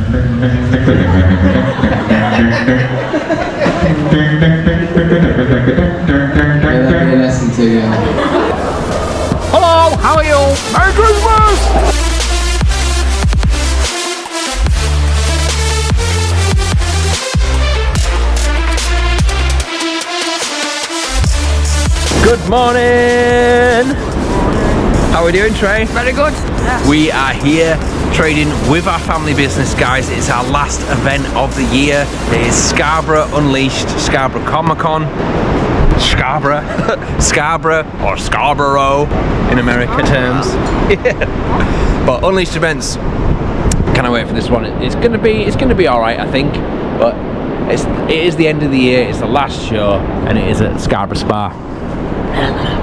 Hello, how are you? Merry Christmas! Good morning! How are we doing, Trey? Very good. Yes. We are here trading with our family business, guys. It's our last event of the year. It is Scarborough Unleashed, Scarborough COMIC CON. Scarborough or Scarborough in American terms. Yeah. But Unleashed events, cannot wait for this one. It's gonna be all right, I think. But it is the end of the year. It's the last show, and it is at Scarborough Spa.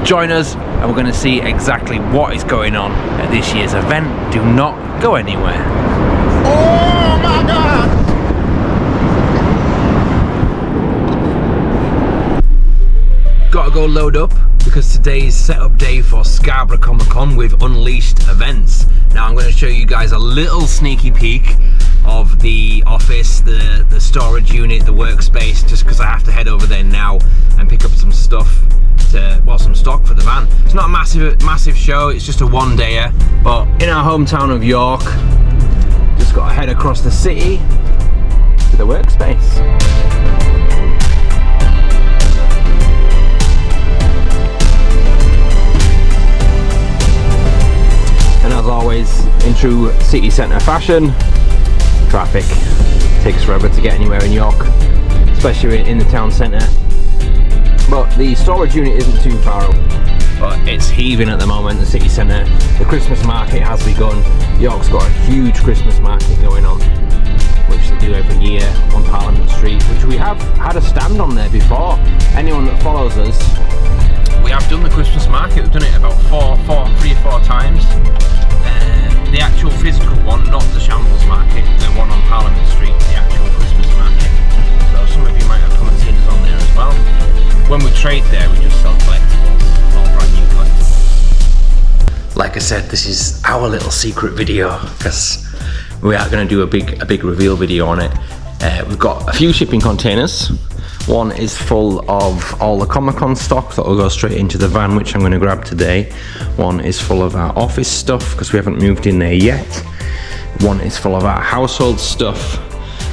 Join us and we're going to see exactly what is going on at this year's event. Do not go anywhere. Oh my God! Gotta go load up because today is setup day for Scarborough COMIC CON with Unleashed events. Now I'm going to show you guys a little sneaky peek of the office, the storage unit, the workspace, just because I have to head over there now and pick up some stuff. Some stock for the van. It's not a massive show, it's just a one-dayer, but in our hometown of York, just got to head across the city to the workspace. And as always, in true city centre fashion, traffic takes forever to get anywhere in York, especially in the town centre. But the storage unit isn't too far up, but it's heaving at the moment, the city centre. The Christmas market has begun. York's got a huge Christmas market going on, which they do every year on Parliament Street, which we have had a stand on there before. Anyone that follows us, we have done the Christmas market. We've done it about three or four times. The actual physical one, not the Shambles market, the one on Parliament Street, the actual Christmas market. So some of you might have come and seen us on there as well. When we trade there, we just sell collectibles, all brand new collectibles. Like I said, this is our little secret video because we are going to do a big reveal video on it. We've got a few shipping containers. One is full of all the Comic Con stock that will go straight into the van, which I'm going to grab today. One is full of our office stuff because we haven't moved in there yet. One is full of our household stuff,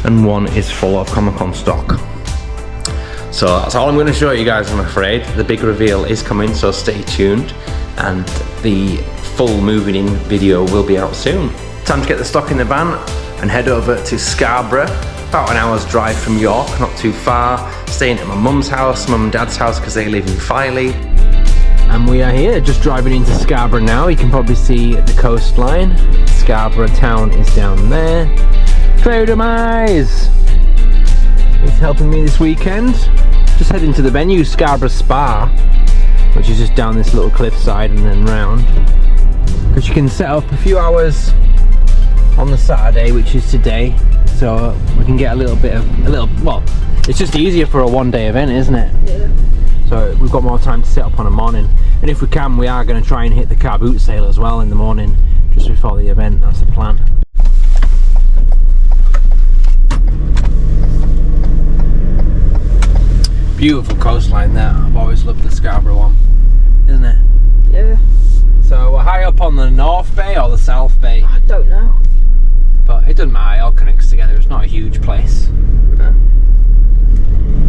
and one is full of Comic Con stock. So that's all I'm going to show you guys, I'm afraid. The big reveal is coming, so stay tuned, and the full moving in video will be out soon. Time to get the stock in the van and head over to Scarborough, about an hour's drive from York, not too far. Staying at my mum's house, mum and dad's house, because they live in Filey. And we are here, just driving into Scarborough now. You can probably see the coastline. Scarborough town is down there. DEMIZE! He's helping me this weekend. Just heading to the venue, Scarborough Spa, which is just down this little cliffside and then round. Because you can set up a few hours on the Saturday, which is today, so we can get well, it's just easier for a one-day event, isn't it? Yeah. So we've got more time to set up on a morning, and if we can, we are going to try and hit the car boot sale as well in the morning, just before the event. That's the plan. Beautiful coastline there. I've always loved the Scarborough one, isn't it? Yeah. So we're high up on the North Bay or the South Bay? I don't know. But it doesn't matter, it all connects together. It's not a huge place.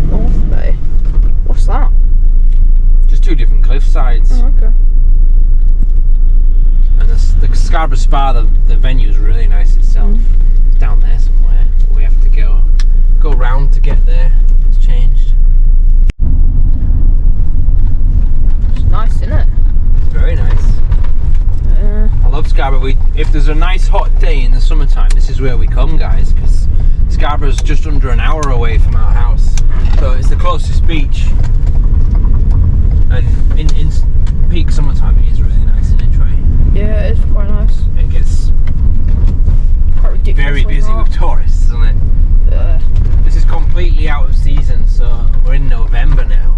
North Bay? What's that? Just two different cliff sides. Oh, okay. And the Scarborough Spa, the venue is really nice itself. It's down there somewhere. We have to go round to get there. It's changed. It's nice, isn't it? Very nice. I love Scarborough. If there's a nice hot day in the summertime, this is where we come, guys, because Scarborough's just under an hour away from our house. So it's the closest beach. And in peak summertime, it is really nice, isn't it, Trey? Yeah, it's quite nice. It gets very busy with tourists, isn't it? Yeah. This is completely out of season, so we're in November now.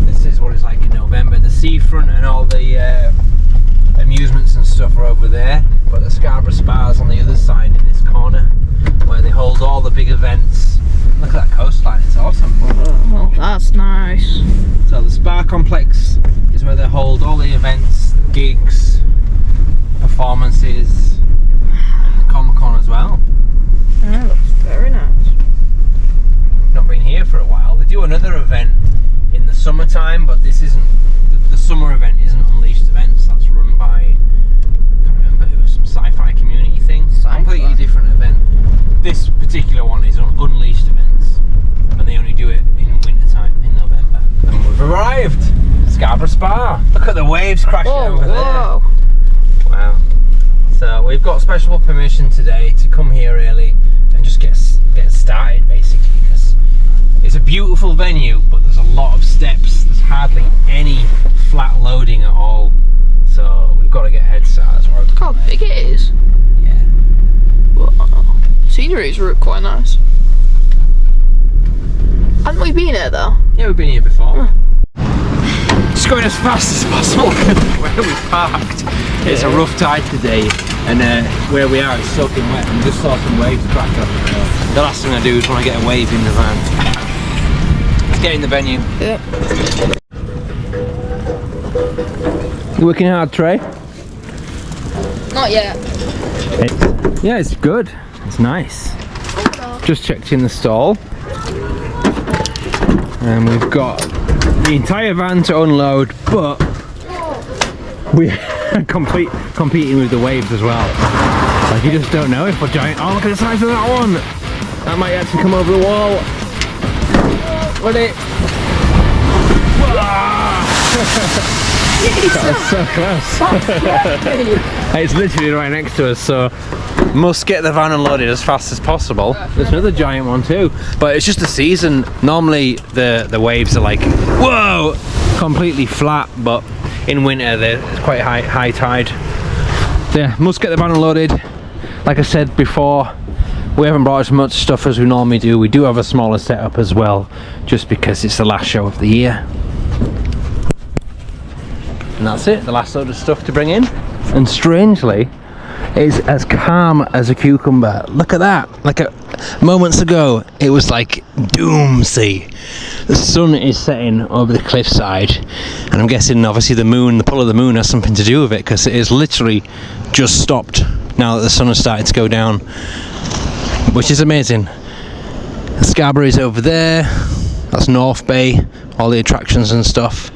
This is what it's like in November. The seafront and all the amusements and stuff are over there, but the Scarborough Spa's on the other side in this corner. That's nice. So the Spa Complex is where they hold all the events, gigs, performances, and the Comic Con as well. Yeah, looks very nice. Not been here for a while. They do another event in the summertime, but this isn't the summer event. Isn't Unleashed Events. That's run by, I can't remember, it was some sci-fi community thing. Completely different event. This particular one is Unleashed Events, and they only do it in wintertime in November. And we've arrived. Scarborough Spa. Look at the waves crashing over there. Wow. So we've got special permission today to come here early and just get started, basically, because it's a beautiful venue, but there's a lot of steps. There's hardly any flat loading at all. So we've got to get a head start. That's why. Look how big it is. Yeah. Wow. Sceneries look quite nice. Haven't we been here though? Yeah, we've been here before. Just going as fast as possible where we parked. It's a rough tide today, and where we are it's soaking wet, and we just saw some waves crack up. The last thing I do is want to get a wave in the van. Let's get in the venue. Yeah. You working hard, Trey? Not yet. Yeah, it's good. It's nice. Just checked in the stall, and we've got the entire van to unload, but we are competing with the waves as well. Like, you just don't know if we're giant. Oh, look at the size of that one! That might actually come over the wall. What it? That was so close. It's literally right next to us, so must get the van unloaded as fast as possible. There's another giant one too, but it's just the season. Normally the waves are like, whoa, completely flat, but in winter there's quite high tide. Yeah, must get the van unloaded. Like I said before, we haven't brought as much stuff as we normally do. We do have a smaller setup as well, just because it's the last show of the year. And that's it, the last load of stuff to bring in. And strangely, it's as calm as a cucumber. Look at that. Like moments ago, it was like doomsday. The sun is setting over the cliffside, and I'm guessing obviously the pull of the moon has something to do with it, because it is literally just stopped now that the sun has started to go down, which is amazing. Scarborough is over there. That's North Bay, all the attractions and stuff.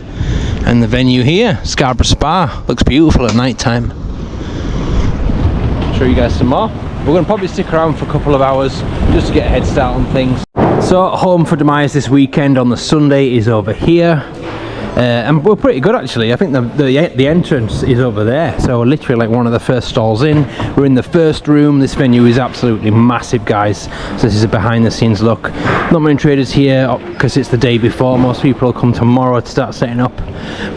And the venue here, Scarborough Spa, looks beautiful at night time. Show you guys some more. We're going to probably stick around for a couple of hours just to get a head start on things. So home for Demise this weekend on the Sunday is over here. And we're pretty good actually. I think the entrance is over there, so we're literally like one of the first stalls in. We're in the first room. This venue is absolutely massive, guys. So this is a behind the scenes look. Not many traders here because it's the day before. Most people will come tomorrow to start setting up,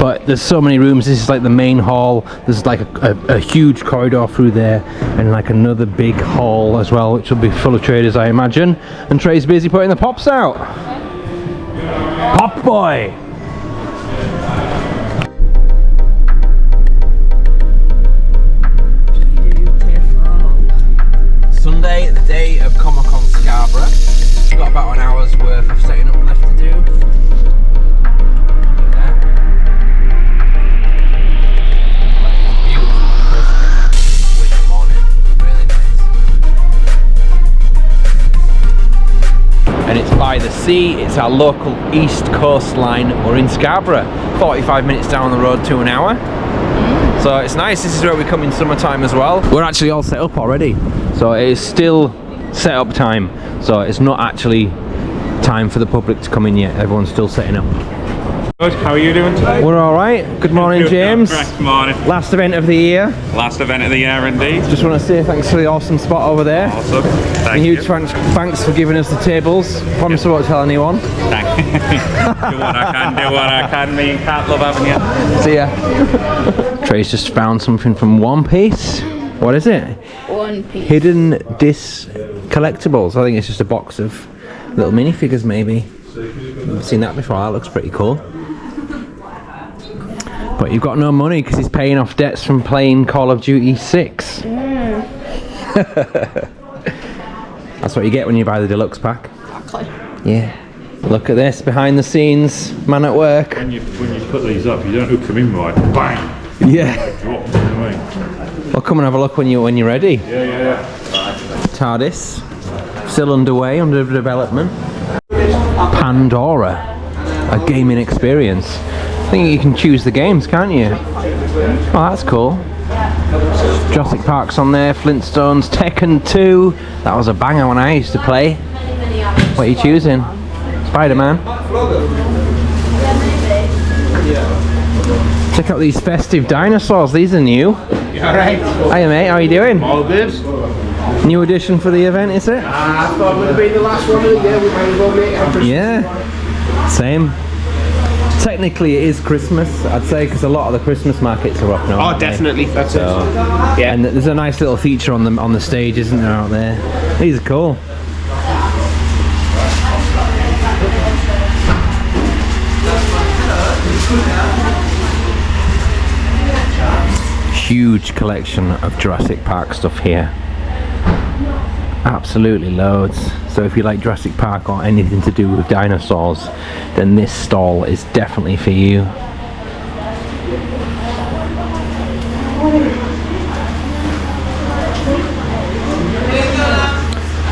but there's so many rooms. This is like the main hall. There's like a huge corridor through there, and like another big hall as well, which will be full of traders, I imagine. And Trey's busy putting the pops out. Pop boy. Sunday, the day of Comic Con Scarborough. We've got about an hour's worth of setting up left to do. Look at that. It's beautiful, perfect winter morning, really nice. And it's by the sea. It's our local east coastline. We're in Scarborough, 45 minutes down the road to an hour. So it's nice. This is where we come in summertime as well. We're actually all set up already, so it is still set up time, so it's not actually time for the public to come in yet. Everyone's still setting up. Good. How are you doing today? We're all right. Good morning, James. Good morning. Last event of the year. Last event of the year, indeed. Just want to say thanks for the awesome spot over there. Awesome. Thank you. you. Thanks for giving us the tables. Promise I won't tell anyone. Thank you. Do what I can, do what I can. Me and Kat love having you. See ya. Trey's just found something from One Piece. What is it? One Piece. Hidden Disc Collectibles. I think it's just a box of little minifigures, maybe. I've seen that before. That looks pretty cool. But you've got no money because he's paying off debts from playing Call of Duty 6. That's what you get when you buy the deluxe pack. Exactly. Yeah. Look at this, behind the scenes, man at work. When you put these up, you don't hook them in right. Bang! Yeah. Drop, you know what I mean? Well, come and have a look when you're ready. Yeah. TARDIS, still underway, under development. Pandora, a gaming experience. I think you can choose the games, can't you? Oh, that's cool. Jurassic Park's on there, Flintstones, Tekken 2. That was a banger when I used to play. What are you choosing? Spider-Man. Check out these festive dinosaurs, these are new. Alright. Hiya mate, how are you doing? All good. New edition for the event, is it? I thought it would be the last one of the year, we might as well make it. Yeah, same. Technically it is Christmas, I'd say, because a lot of the Christmas markets are up now. Oh, definitely, that's it. Yeah. And there's a nice little feature on the stage, isn't there, out there? These are cool. Huge collection of Jurassic Park stuff here. Absolutely loads. So if you like Jurassic Park or anything to do with dinosaurs, then this stall is definitely for you.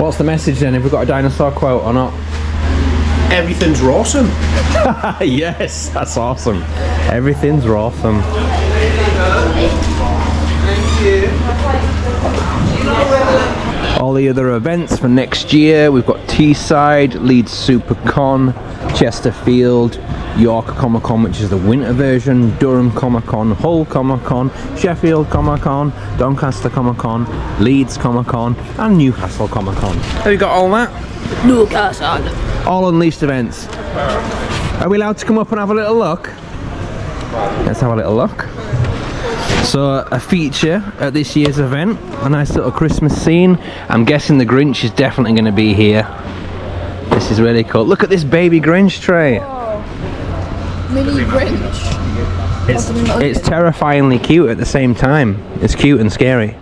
What's the message then? Have we got a dinosaur quote or not? Everything's awesome. Yes, that's awesome. Everything's awesome. All the other events for next year, we've got Teesside, Leeds Super Con, Chesterfield, York Comic Con, which is the winter version, Durham Comic Con, Hull Comic Con, Sheffield Comic Con, Doncaster Comic Con, Leeds Comic Con, and Newcastle Comic Con. Have you got all that? Newcastle. All unleashed events. Are we allowed to come up and have a little look? Let's have a little look. So a feature at this year's event, a nice little Christmas scene. I'm guessing the Grinch is definitely going to be here. This is really cool. Look at this baby Grinch tray. Oh. Mini Grinch. It's terrifyingly cute at the same time. It's cute and scary.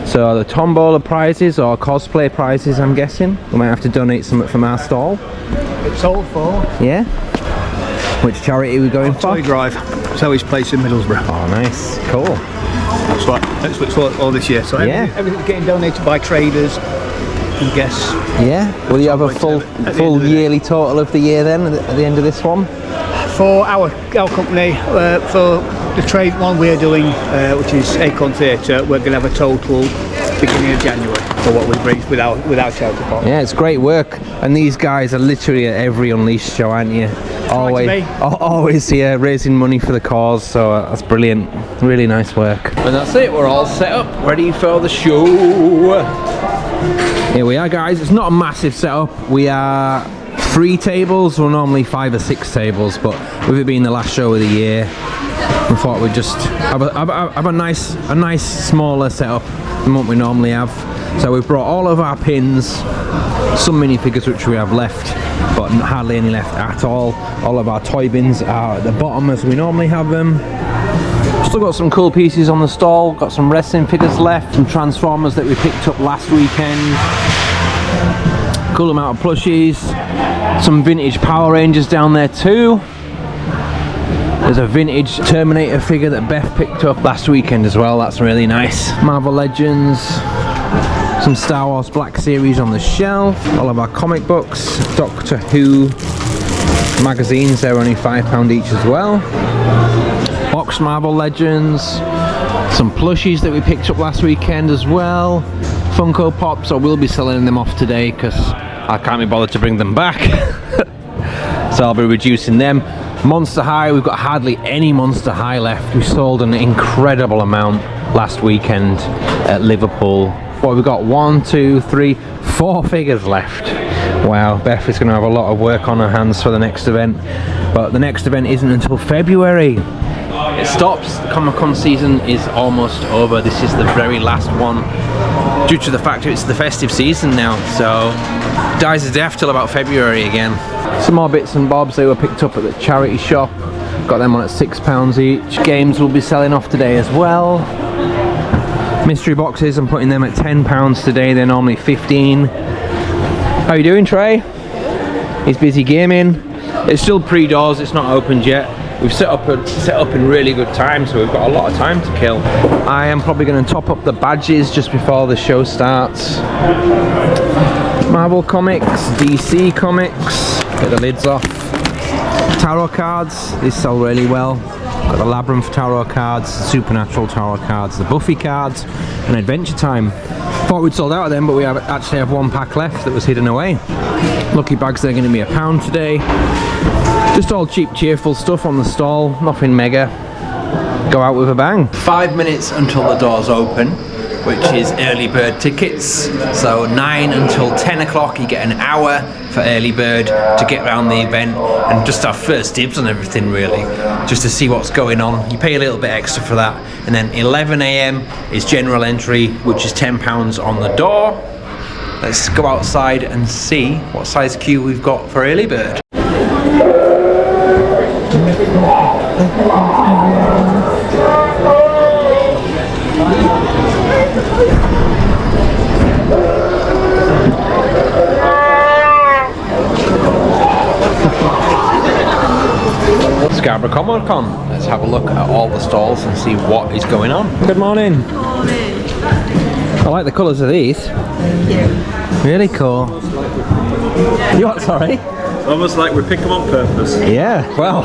So the tombola prizes or cosplay prizes, I'm guessing. We might have to donate some from our stall. It's all for Yeah? Which charity are we going for? Toy Drive. It's always placed in Middlesbrough. Oh, nice. Cool. That's what's all this year. So Yeah. everything's getting donated by traders and guests. Yeah? Will you have a full yearly total of the year then at the end of this one? For our company, for the trade one we're doing, which is Acorn Theatre, we're going to have a total beginning of January for what we've raised without Shout Depop. Yeah, it's great work. And these guys are literally at every Unleashed show, aren't you? Always here raising money for the cause, so that's brilliant. Really nice work. And that's it, we're all set up, ready for the show. Here we are, guys. It's not a massive setup. We are 3 tables, or normally 5 or 6 tables, but with it being the last show of the year, we thought we'd just have a nice smaller setup than what we normally have. So we've brought all of our pins, some minifigures which we have left, but hardly any left at all. All of our toy bins are at the bottom as we normally have them. Still got some cool pieces on the stall, got some wrestling figures left, some Transformers that we picked up last weekend. Cool amount of plushies, some vintage Power Rangers down there too. There's a vintage Terminator figure that Beth picked up last weekend as well, that's really nice. Marvel Legends, some Star Wars Black Series on the shelf, all of our comic books, Doctor Who magazines, they're only £5 each as well. Box Marvel Legends, some plushies that we picked up last weekend as well. Funko Pops, I will be selling them off today because I can't be bothered to bring them back. So I'll be reducing them. Monster High, we've got hardly any Monster High left. We sold an incredible amount last weekend at Liverpool. Well, we've got 1, 2, 3, 4 figures left. Wow, Beth is going to have a lot of work on her hands for the next event. But the next event isn't until February. It stops. The Comic Con season is almost over. This is the very last one, due to the fact that it's the festive season now. So dies a death till about February again. Some more bits and bobs, they were picked up at the charity shop. Got them on at £6 each. Games will be selling off today as well. Mystery boxes, I'm putting them at £10 today. They're normally 15. How you doing, Trey? He's busy gaming. It's still pre-doors, it's not opened yet. We've set up in really good time, so we've got a lot of time to kill. I am probably going to top up the badges just before the show starts. Marvel comics, DC comics, get the lids off. Tarot cards, these sell really well. Got the Labyrinth tarot cards, the Supernatural tarot cards, the Buffy cards, and Adventure Time. Thought we'd sold out of them, but we actually have one pack left that was hidden away. Lucky bags, they're going to be £1 today. Just all cheap, cheerful stuff on the stall, nothing mega. Go out with a bang. 5 minutes until the doors open, which is early bird tickets. So 9 until 10 o'clock, you get an hour for early bird to get around the event and just have first dibs on everything, really, just to see what's going on. You pay a little bit extra for that. And then 11 AM is general entry, which is £10 on the door. Let's go outside and see what size queue we've got for early bird. Scarborough COMIC CON. Let's have a look at all the stalls and see what is going on. Good morning. Good morning. I like the colours of these. Thank you. Really cool. You what, sorry? Almost like we pick them on purpose. Yeah, well,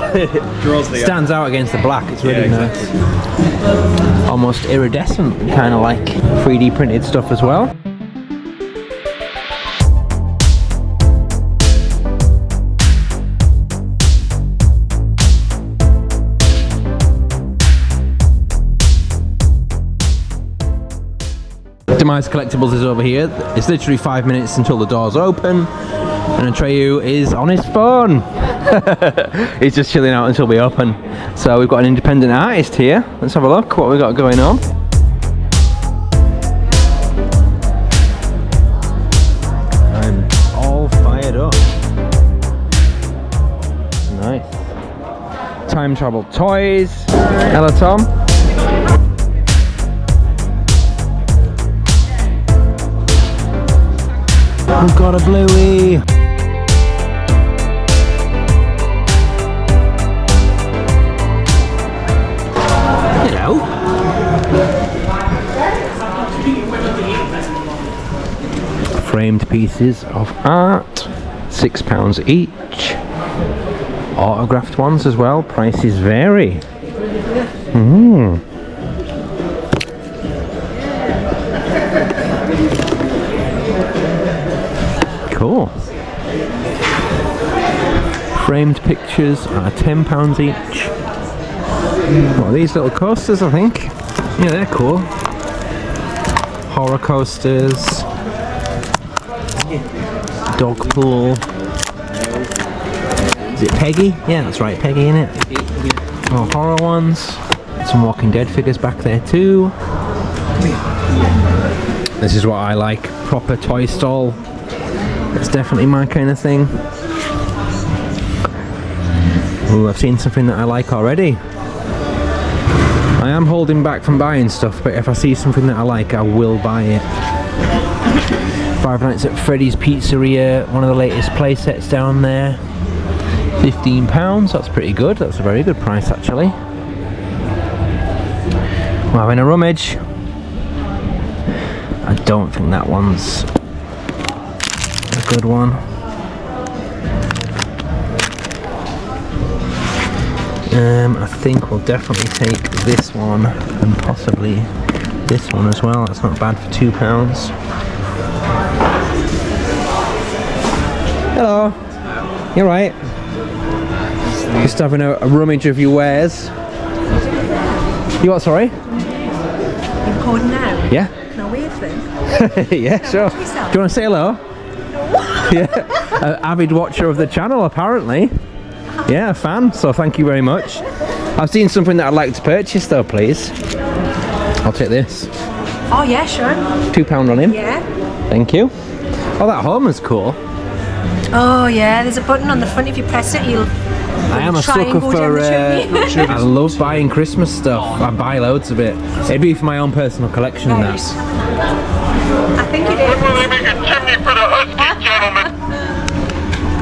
Draws the stands out against the black. It's really Yeah, nice. Almost iridescent, kind of like 3D printed stuff as well. DEMIZE Collectibles is over here. It's literally 5 minutes until the doors open, and Atreyu is on his phone. He's just chilling out until we open. So we've got an independent artist here. Let's have a look what we got going on. I'm all fired up. Nice. Time travel toys. Hello, Tom. We've got a Bluey. Hello. Framed pieces of art, £6 each. Autographed ones as well, prices vary. Cool. Framed pictures are £10 each. What are these little coasters, I think? Yeah, they're cool. Horror coasters. Dog pool. Is it Peggy? Yeah, that's right, Peggy, innit? More horror ones. Some Walking Dead figures back there too. This is what I like. Proper toy stall. It's definitely my kind of thing. Ooh, I've seen something that I like already. I am holding back from buying stuff, but if I see something that I like, I will buy it. Five Nights at Freddy's Pizzeria, one of the latest play sets down there. £15, that's pretty good. That's a very good price, actually. We're having a rummage. I don't think that one's a good one. I think we'll definitely take this one and possibly this one as well. That's not bad for £2. Hello. You're right. Just having a rummage of your wares. You what, sorry? You're recording now? Yeah. Can I wave then? Yeah, sure. Do you want to say hello? Yeah. An avid watcher of the channel, apparently. Yeah, a fan, so thank you very much. I've seen something that I'd like to purchase though, please. I'll take this. Oh yeah, sure. £2 on him. Yeah. Thank you. Oh, that Homer's cool. Oh yeah, there's a button on the front. If you press it, you'll. I am a sucker for. I love buying Christmas stuff. I buy loads of it. It'd be for my own personal collection. And that. I think it is. We're leaving a chimney for the husky, gentlemen.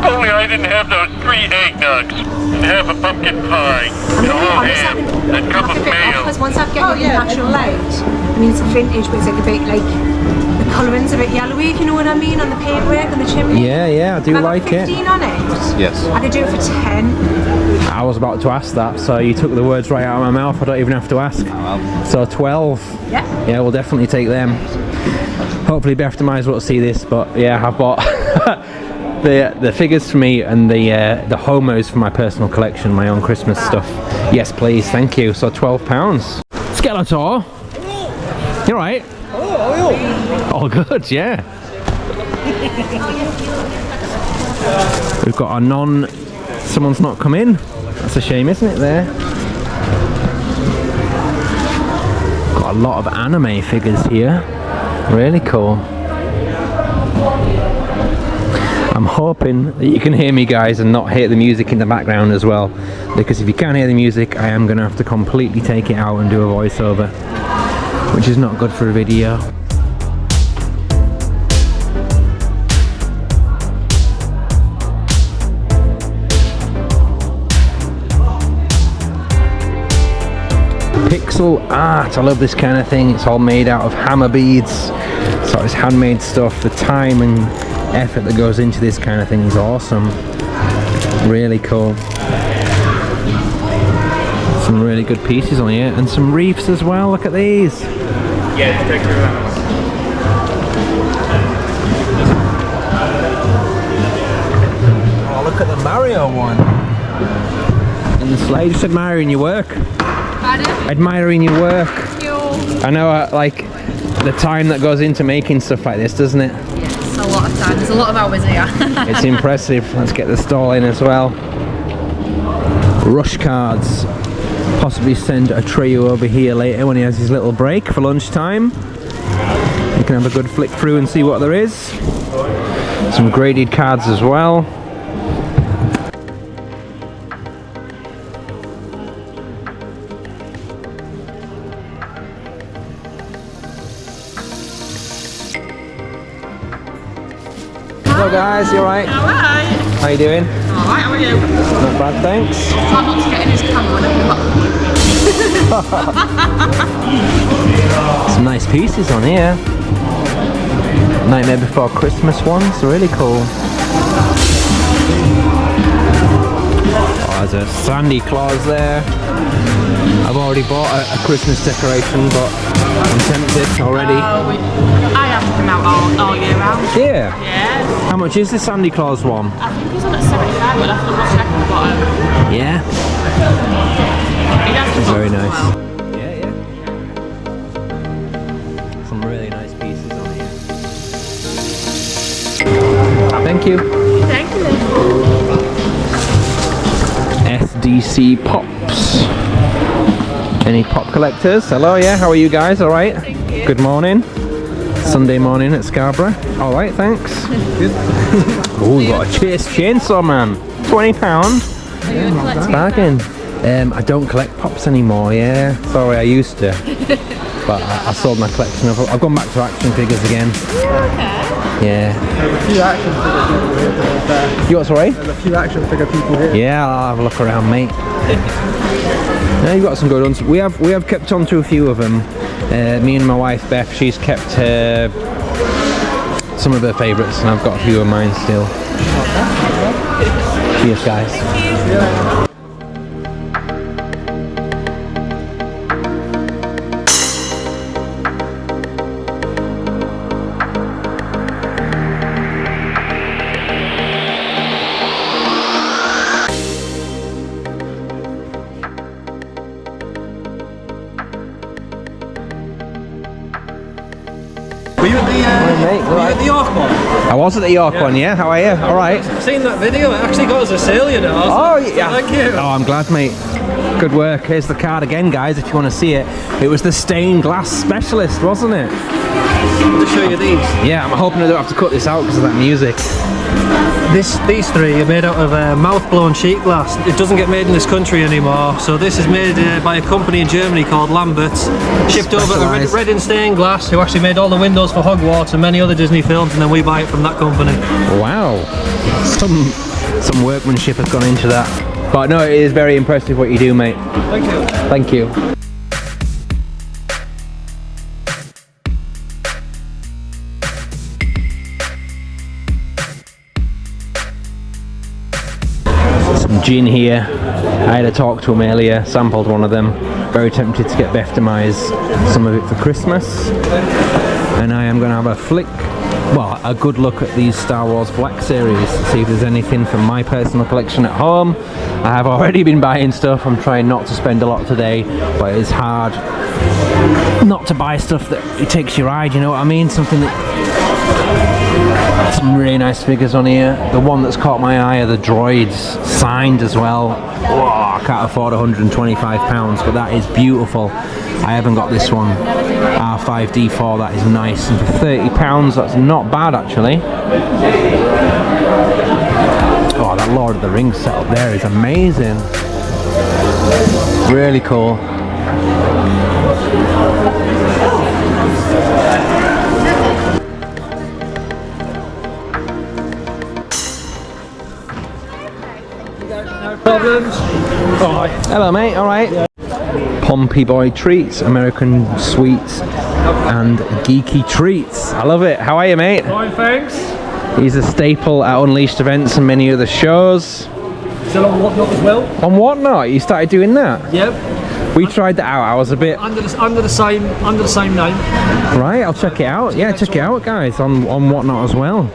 Only I and have those 3 eggnogs and have a pumpkin pie and a whole ham and a cup of mayo. Because once I've got the natural light, I mean it's a vintage, but it's like a bit like the colouring's a bit yellowy, if you know what I mean, on the paintwork and the chimney. Yeah, I do like it. 15 on it. Yes. I could do it for 10. I was about to ask that, so you took the words right out of my mouth. I don't even have to ask. So 12. Yeah. Yeah, we'll definitely take them. Hopefully Beth Demise won't see this, but yeah, I've bought the figures for me and the homos for my personal collection, my own Christmas stuff. Yes, please, thank you. So £12. Skeletor. You alright? All good, yeah. We've got a someone's not come in. That's a shame, isn't it, there? Got a lot of anime figures here. Really cool. I'm hoping that you can hear me, guys, and not hear the music in the background as well, because if you can't hear the music, I am going to have to completely take it out and do a voiceover, which is not good for a video. Pixel art, I love this kind of thing. It's all made out of hammer beads, so it's handmade stuff. The time and effort that goes into this kind of thing is awesome. Really cool. Some really good pieces on here, and some reefs as well. Look at these. Yeah, take care of that. Oh, look at the Mario one. And the sleigh. Just admiring your work. Pardon? Admiring your work. Thank you. I know, like, the time that goes into making stuff like this, doesn't it? Yeah, it's a lot of time. There's a lot of hours here. It's impressive. Let's get the stall in as well. Rush cards. Possibly send a trio over here later when he has his little break for lunchtime. You can have a good flick through and see what there is. Some graded cards as well. Hello guys, you alright? Alright. How you doing? Alright, how are you? Not bad, thanks. Try not to get in his camera when I Some nice pieces on here. Nightmare Before Christmas ones, really cool. Oh, there's a Sandy Claus there. I've already bought a Christmas decoration, but I'm tempted already. I have to come out all year round. Yeah. Yeah. How much is the Sandy Claus one? I think he's on at 75, but I'll double check the bottom. Yeah. He has the It's very box as nice. well. Yeah. Some really nice pieces on here. Thank you. Thank you. SDC Pops. Any pop collectors? Hello, yeah, how are you guys? Alright? Good morning. Sunday morning at Scarborough. Alright, thanks. Good. Oh, we've got a Chase Chainsaw Man. £20. Bargain. I don't collect pops anymore, yeah. Sorry, I used to. But I sold my collection. I've gone back to action figures again. Okay. Yeah. There's a few action figure people here today. You what, sorry? There's a few action figure people here. Yeah, I'll have a look around, mate. Yeah, you've got some good ones. We have kept on to a few of them. Me and my wife Beth, she's kept some of her favourites, and I've got a few of mine still. Cheers, guys. Were you at the York one? I was at the York one, yeah. How are you? All right. I've seen that video. It actually got us a sale, you know. Oh yeah. Thank you. Oh, I'm glad, mate. Good work. Here's the card again, guys. If you want to see it, it was the stained glass specialist, wasn't it? To show you these. Yeah. I'm hoping I don't have to cut this out because of that music. These three are made out of mouth-blown sheet glass. It doesn't get made in this country anymore. So this is made by a company in Germany called Lambert's. Shipped over to Red and Stained Glass, who actually made all the windows for Hogwarts and many other Disney films, and then we buy it from that company. Wow. Some Some workmanship has gone into that. But no, it is very impressive what you do, mate. Thank you. Thank you. Some gin here. I had a talk to him earlier, sampled one of them. Very tempted to get Beth Demize some of it for Christmas. And I am going to have a flick, well, a good look at these Star Wars Black Series, see if there's anything from my personal collection at home. I have already been buying stuff. I'm trying not to spend a lot today, but it's hard not to buy stuff that it takes your eye, you know what I mean? Something that... Some really nice figures on here. The one that's caught my eye are the droids, signed as well. Whoa, I can't afford £125, but that is beautiful. I haven't got this one, R5D4, that is nice. And for £30, that's not bad actually. Oh, that Lord of the Rings setup there is amazing. Really cool. Problems? Oh, hello mate, alright. Pompey Boy Treats, American Sweets and Geeky Treats. I love it. How are you, mate? fine, thanks. He's a staple at Unleashed events and many other shows. Still on Whatnot as well? On Whatnot? You started doing that? Yep. We tried that out. I was a bit under the same name. Right, I'll check it out. Yeah, check it out, guys, on Whatnot as well.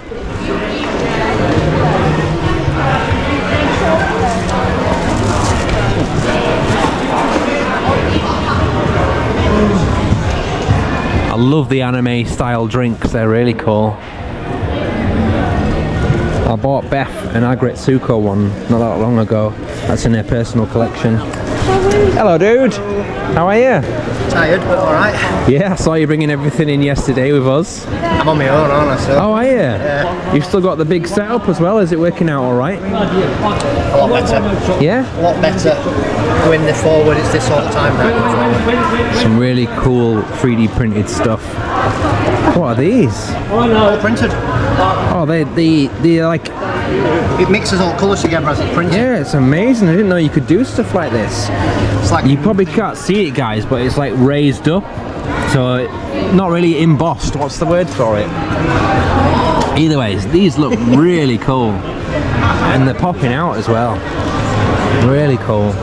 I love the anime style drinks, they're really cool. I bought Beth an Agretsuko one not that long ago. That's in their personal collection. Hello dude, how are you? Tired, but alright. Yeah, I saw you bringing everything in yesterday with us. I'm on my own, aren't I? So. Oh, are you? Yeah. You've still got the big setup as well, is it working out alright? A lot better. Yeah? A lot better. Going the forward, it's this sort of time now. Some really cool 3D printed stuff. What are these? All printed. Oh, they're like... It mixes all colours together as it's printed. Yeah, it's amazing. I didn't know you could do stuff like this. It's like You probably can't see it, guys, but it's like raised up. So, not really embossed. What's the word for it? Either way, these look really cool. And they're popping out as well. Really cool.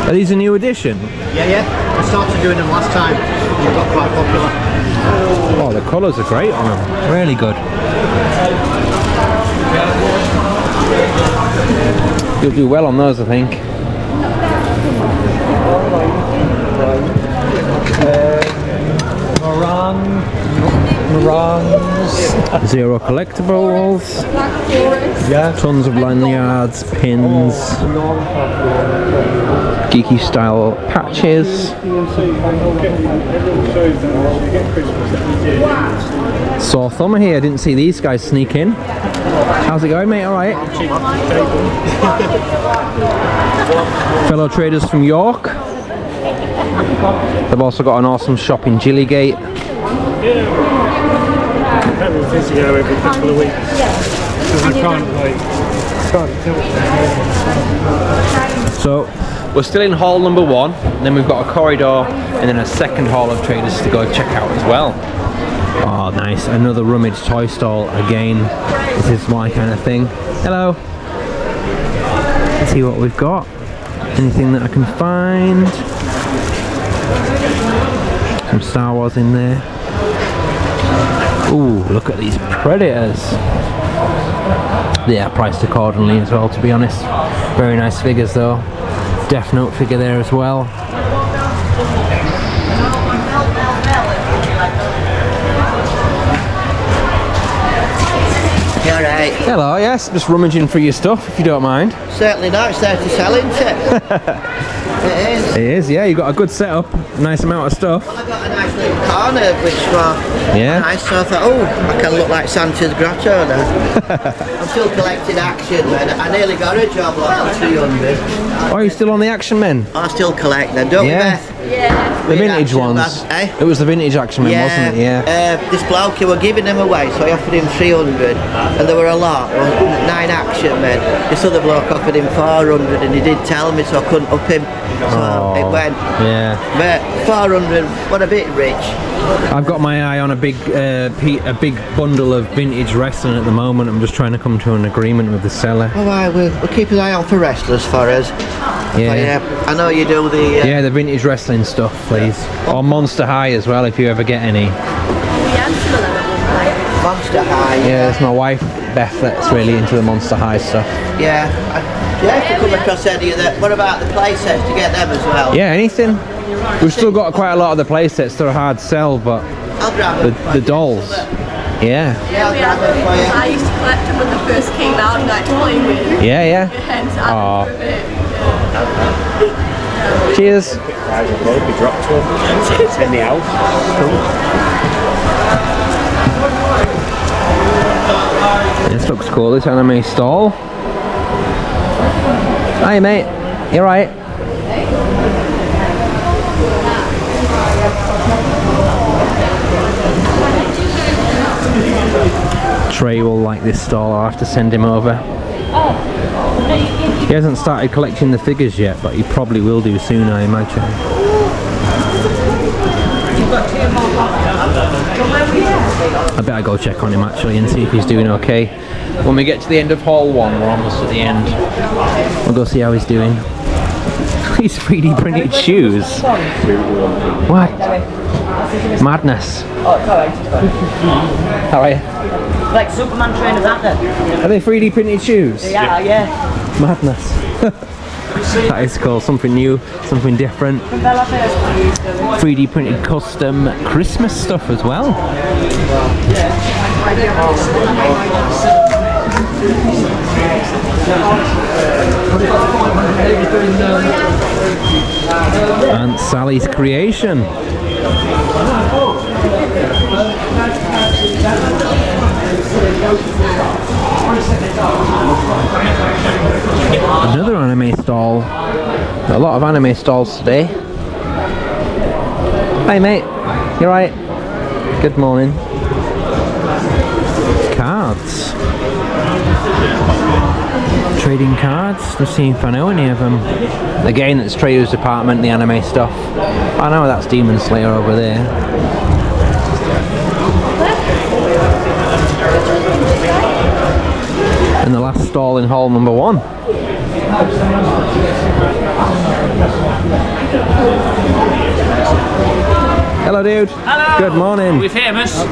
Are these a new edition? Yeah. I started doing them last time. They got quite popular. Oh, the colours are great on them. Really good. You'll do well on those, I think. Zero collectibles. Yeah. Tons of lanyards, pins, geeky style patches. Sore thumb here. I didn't see these guys sneak in. How's it going, mate? All right. Fellow traders from York. They've also got an awesome shop in Gillygate. Very physio every couple of weeks. Because I can't So we're still in hall number 1, and then we've got a corridor and then a second hall of traders to go check out as well. Oh nice, another rummage toy stall again. This is my kind of thing. Hello. Let's see what we've got. Anything that I can find. Some Star Wars in there. Ooh, look at these Predators. Yeah, priced accordingly as well, to be honest. Very nice figures though. Death Note figure there as well. You alright? Hello, yes, just rummaging through your stuff if you don't mind. Certainly not, it's there to sell, isn't it? It is. It is, yeah, you've got a good setup, nice amount of stuff. Well, I got a nice little corner which was nice, so I thought, oh, I can look like Santa's grotto now. I'm still collecting Action Men. I nearly got a job like 300. Oh, you're still on the Action Men? I still collect them, don't we, Yeah. Beth? The vintage ones. It was the vintage action men, wasn't it? Yeah. This bloke, he were giving them away, so I offered him 300, and there were a lot. There was 9 action men. This other bloke offered him 400, and he did tell me, so I couldn't up him. So it went. Yeah. But 400, what a bit rich. I've got my eye on a big bundle of vintage wrestling at the moment. I'm just trying to come to an agreement with the seller. All right, we'll keep an eye out for wrestlers for us. Yeah. I know you do the... yeah, the vintage wrestling stuff, please. Or Monster High as well, if you ever get any. Monster High. Yeah, it's my wife, Beth, that's really into the Monster High stuff. Yeah. Do you have to come across any of that? What about the play sets to get them as well? Yeah, anything. We've still got quite a lot of the play sets that are hard to sell, but I'll grab them. the dolls. Yeah. Yeah, I'll grab them for you. I used to collect them when they first came out and like to play with. Yeah, yeah. Aww. Cheers. We dropped one in the house. This looks cool, this anime stall. Hi mate, you right? Trey will like this stall, I'll have to send him over. He hasn't started collecting the figures yet, but he probably will do soon, I imagine. I better go check on him actually and see if he's doing okay. When we get to the end of Hall 1, we're almost at the end. We'll go see how he's doing. These 3D printed shoes. What? Madness. How are you? Like Superman trainers, aren't they? Are they 3D printed shoes? They are, yeah. Madness. That is cool, something new, something different. 3D printed custom Christmas stuff as well. And Sally's creation. Another anime stall. A lot of anime stalls today. Hi mate, you right? Good morning. Cards. Trading cards, just seeing if I know any of them. Again, it's Trader's department, the anime stuff. I know that's Demon Slayer over there. And the last stall in hall number 1. Hello dude. Hello. Good morning. Are we famous?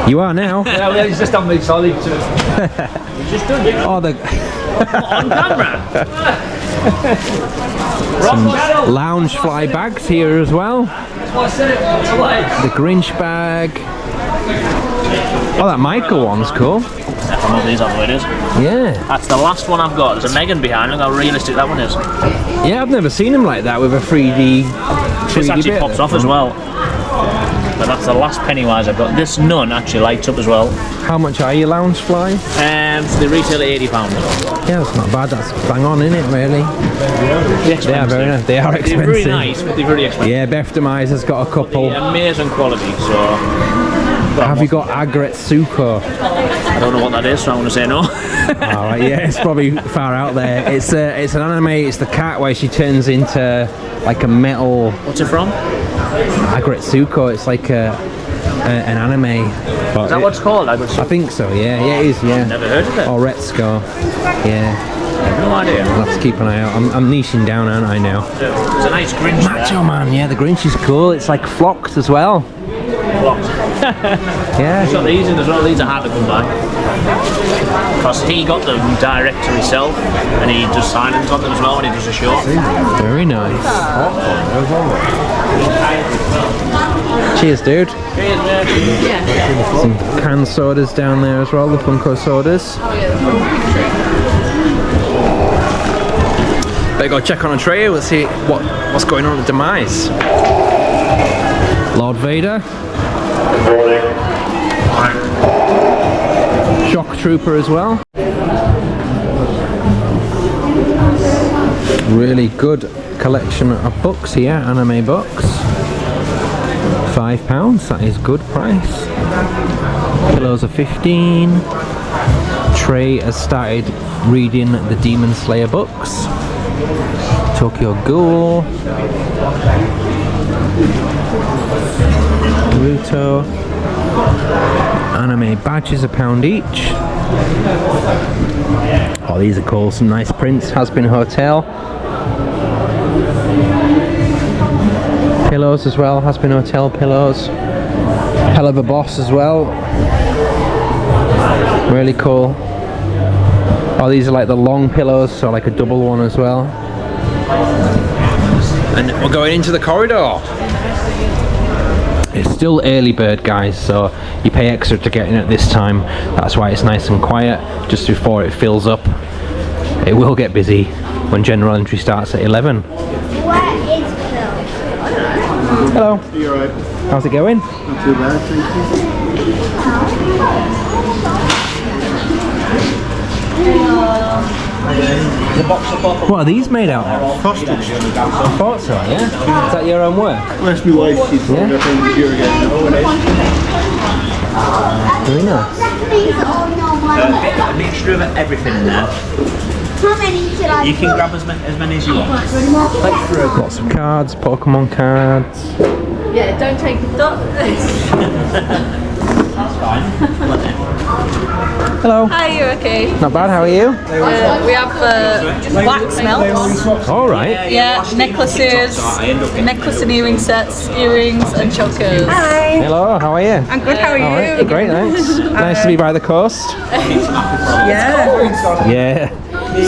You are now. Yeah, well, he's just on me, solid. He's just done it. Oh, the on camera. some lounge fly bags here as well. That's what I said. The Grinch bag. Oh, that Michael one's cool. Definitely these are the winners. Yeah. That's the last one I've got. There's a Megan behind. Look how realistic that one is. Yeah, I've never seen him like that with a 3D. This actually pops off as well. But that's the last Pennywise I've got. This nun actually lights up as well. How much are your lounge fly? So they retail at £80. Yeah, that's not bad. That's bang on, isn't it? Really. They are very nice. They are expensive. They're very nice, but they're very expensive. Yeah, Beth Demise has got a couple. Amazing quality. So. Have you got Agretsuko? I don't know what that is, so I'm going to say no. Alright, yeah, it's probably far out there. It's an anime, it's the cat where she turns into like a metal... What's it from? Agretsuko, it's like an anime. Is that what it's called? I think so, yeah, it is, yeah. Never heard of it. Or Retsuko, yeah. I have no idea. I'll have to keep an eye out. I'm niching down, aren't I now? There's a nice Grinch Macho there. Man, yeah, the Grinch is cool. It's like flocked as well. Flocked. Yeah. He's got these in as well. These are hard to come by. Because he got them direct to himself and he does signings on them as well when he does a show. Very nice. Cheers, dude. Cheers, man. Some canned sodas down there as well, the Funko sodas. Better go check on a tray, we'll see what's going on at Demise. Lord Vader. Shock Trooper as well. Really good collection of books here, anime books. £5, that is good price. Pillows are 15. Trey has started reading the Demon Slayer books. Tokyo Ghoul. Naruto. Anime badges, £1 each. Oh, these are cool, some nice prints. Has Been Hotel. Pillows as well, Has Been Hotel pillows. Hell of a Boss as well. Really cool. Oh, these are like the long pillows, so like a double one as well. And we're going into the corridor. It's still early bird, guys, so you pay extra to get in at this time. That's why it's nice and quiet, just before it fills up. It will get busy when general entry starts at 11. Hello. Are you alright? How's it going? Not too bad, thank What are these made out of? Postage. I thought so, yeah? Is that your own work? Where's my wife? She's from the computer again. Very nice. A mixture of everything in there. You can grab as many as you want. Lots of cards, Pokemon cards. Yeah, don't take that. That's fine. Hello. Hi, you okay? Not bad, how are you? We have wax melts. All right. Yeah, necklaces, necklace and earring sets, earrings and chokers. Hi. Hello, how are you? I'm good, how are you? All right, great, thanks. Nice to be by the coast. Yeah. Yeah.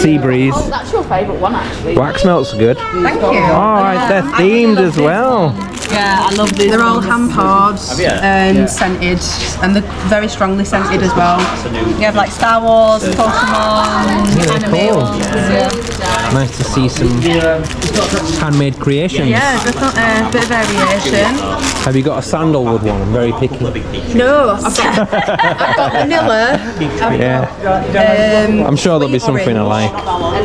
Sea breeze. That's your favourite one, actually. Wax melts are good. Thank you. Alright, they're themed as well. Yeah, I love these. They're all hand poured and scented, and they're very strongly scented as well. You have like Star Wars, Pokemon, anime ones. Yeah. Nice to see some handmade creations. Yeah, definitely a bit of variation. Have you got a sandalwood one? I'm very picky. No, I've got vanilla. Yeah. I'm sure there'll be something I like.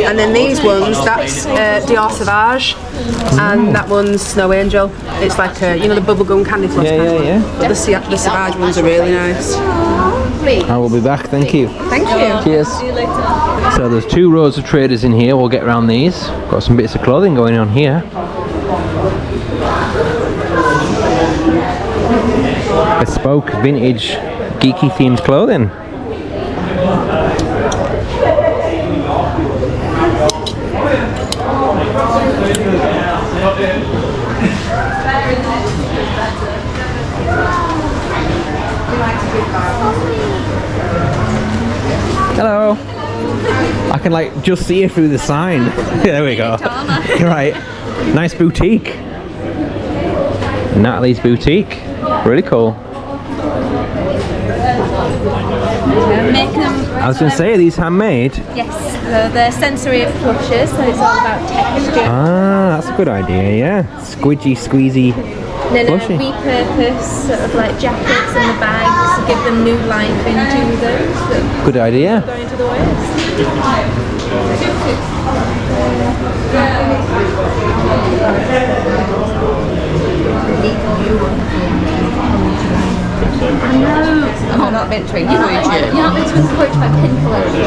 And then these ones, that's Dior Sauvage, and that one's Snow Angel. It's like a, you know, the bubblegum candy floss kind of one. But the Sauvage ones are really nice. I will be back, thank you. Thank you. Cheers. So there's 2 rows of traders in here. We'll get around these. Got some bits of clothing going on here. Bespoke, vintage, geeky themed clothing. Hello. I can like just see you through the sign. There we go. Right. Nice boutique. Natalie's boutique. Really cool. I was going to say, are these handmade? Yes, they're sensory plushes, so it's all about texture. Ah, that's a good idea, yeah. Squidgy, squeezy. Then plushy. repurpose sort of like jackets and the bags, give them new life into those. Good idea. Go into the waste. I'm not meant to encourage you. You're not meant to encourage my pin collection.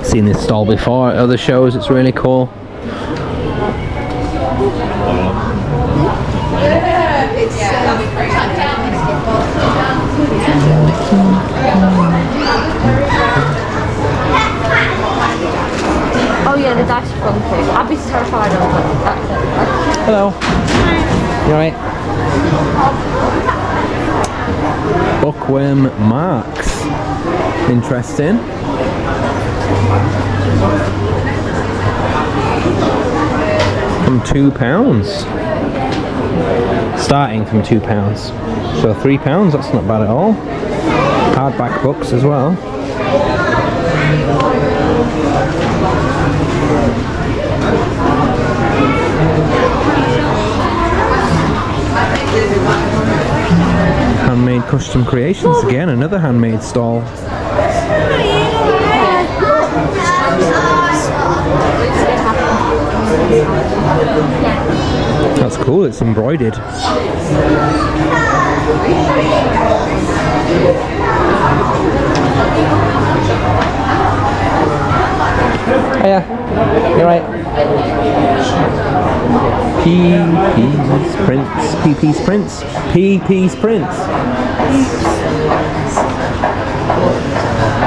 Seen this stall before at other shows, it's really cool. Oh yeah, the dice are fun too. I'd be terrified of that. Hello. You alright? Bookworm marks. Interesting. From £2. Starting from £2. So £3, that's not bad at all. Hardback books as well. Handmade custom creations again, another handmade stall. That's cool, it's embroidered. Hiya, you right? PP's Prince, PP's Prince, PP's Prince.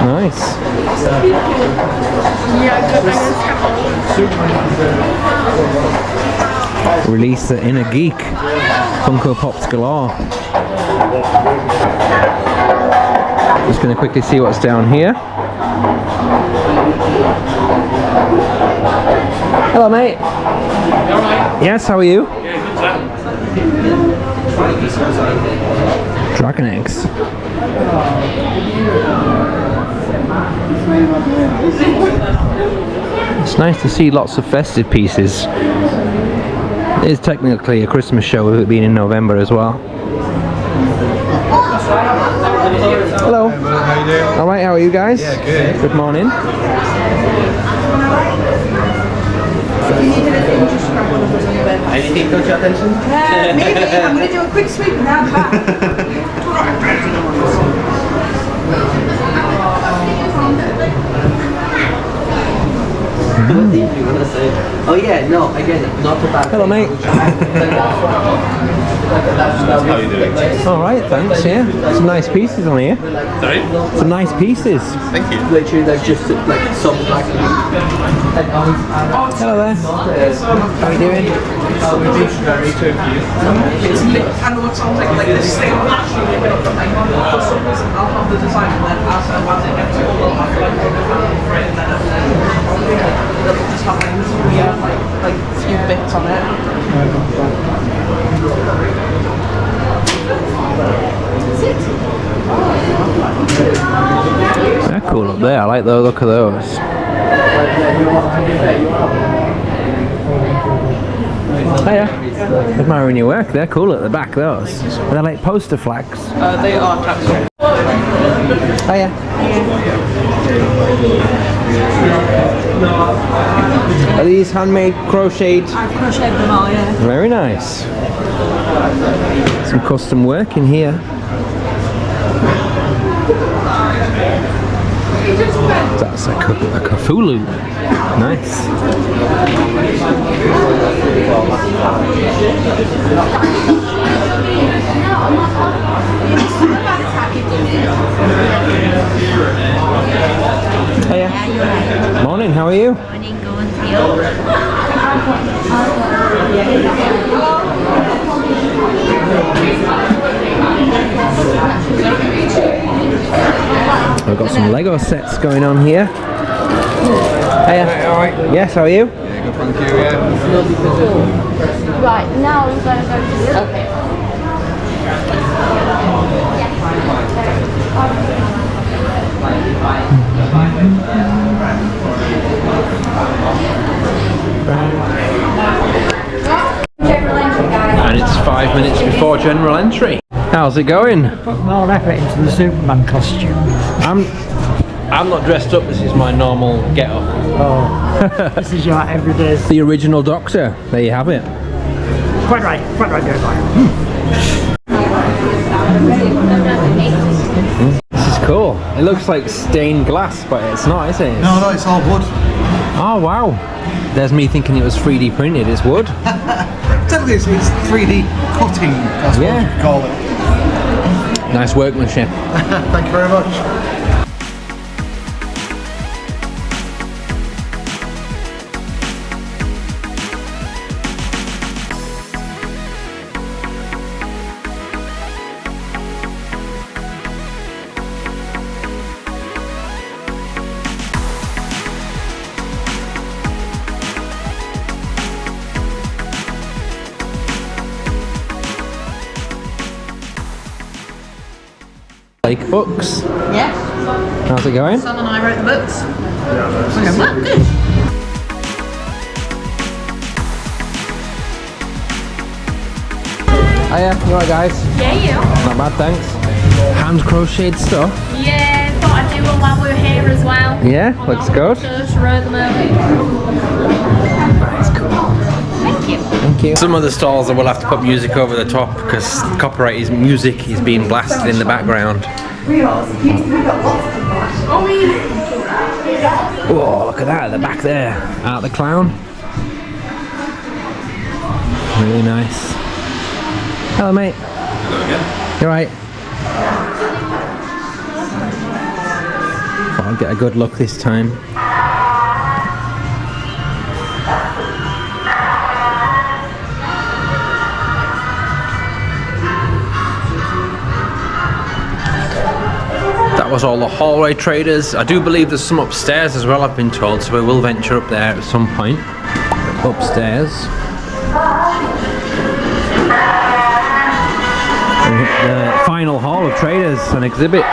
Nice. Release the inner geek. Funko Pops galore. Just going to quickly see what's down here. Hello, mate. You alright? Yes, how are you? Yeah, good. Dragon eggs. It's nice to see lots of festive pieces. It is technically a Christmas show with it being in November as well. Hello. How you doing? Alright, how are you guys? Yeah, good. Good morning. Anything caught your attention? Maybe. I'm going to do a quick sweep and now I'm back. What did you want to say? Oh yeah, no, again, not a bad. Hello, mate. How you doing? Alright, thanks, yeah. Some nice pieces on here. Sorry? Some nice pieces. Thank you. Literally, they're just like some like. Hello there. How are you doing? Very confused. It kind of looks something like this thing. I'm actually looking up like for some reason I'll have the design and then as it gets older I'll have to like over it and then it'll just have like this weird like few bits on it. They're cool up there. I like the look of those. Hiya. Admiring your work. They're cool at the back, those. Are they like poster flags? They are taxable. Hiya. Are these handmade crocheted? I've crocheted them all, yeah. Very nice. Some custom work in here. That's a Cthulhu. Nice. Hiya. Morning, how are you? Morning, going to you. We've got some Lego sets going on here. Hiya. Alright. Yes, how are you? Yeah, good, thank you, yeah. Right, now we've got to go to the... Okay. And it's 5 minutes before general entry. How's it going? Put more effort into the Superman costume. I'm not dressed up, this is my normal get-up. Oh, this is your everyday. The original Doctor, there you have it. Quite right, good This is cool. It looks like stained glass, but it's not, is it? No, it's all wood. Oh wow. There's me thinking it was 3D printed, it's wood. Technically it's 3D cutting, that's what you call it. Nice workmanship. Thank you very much. Like books. Yeah. How's it going? Son and I wrote the books. Yeah, well, good. Hiya, you alright guys? Yeah, you. Not bad, thanks. Hand crocheted stuff. Yeah, thought I'd buy one while we're here as well. Yeah, looks good. Just right them out. That's cool. Thank you. Thank you. Some of the stalls I will have to put music over the top because copyright music is being blasted in the background. Oh, look at that at the back there. Art the Clown. Really nice. Hello, mate. Hello again. You alright? Thought I'd get a good look this time. That was all the hallway traders. I do believe there's some upstairs as well, I've been told, so we will venture up there at some point. Upstairs. The final hall of traders and exhibits.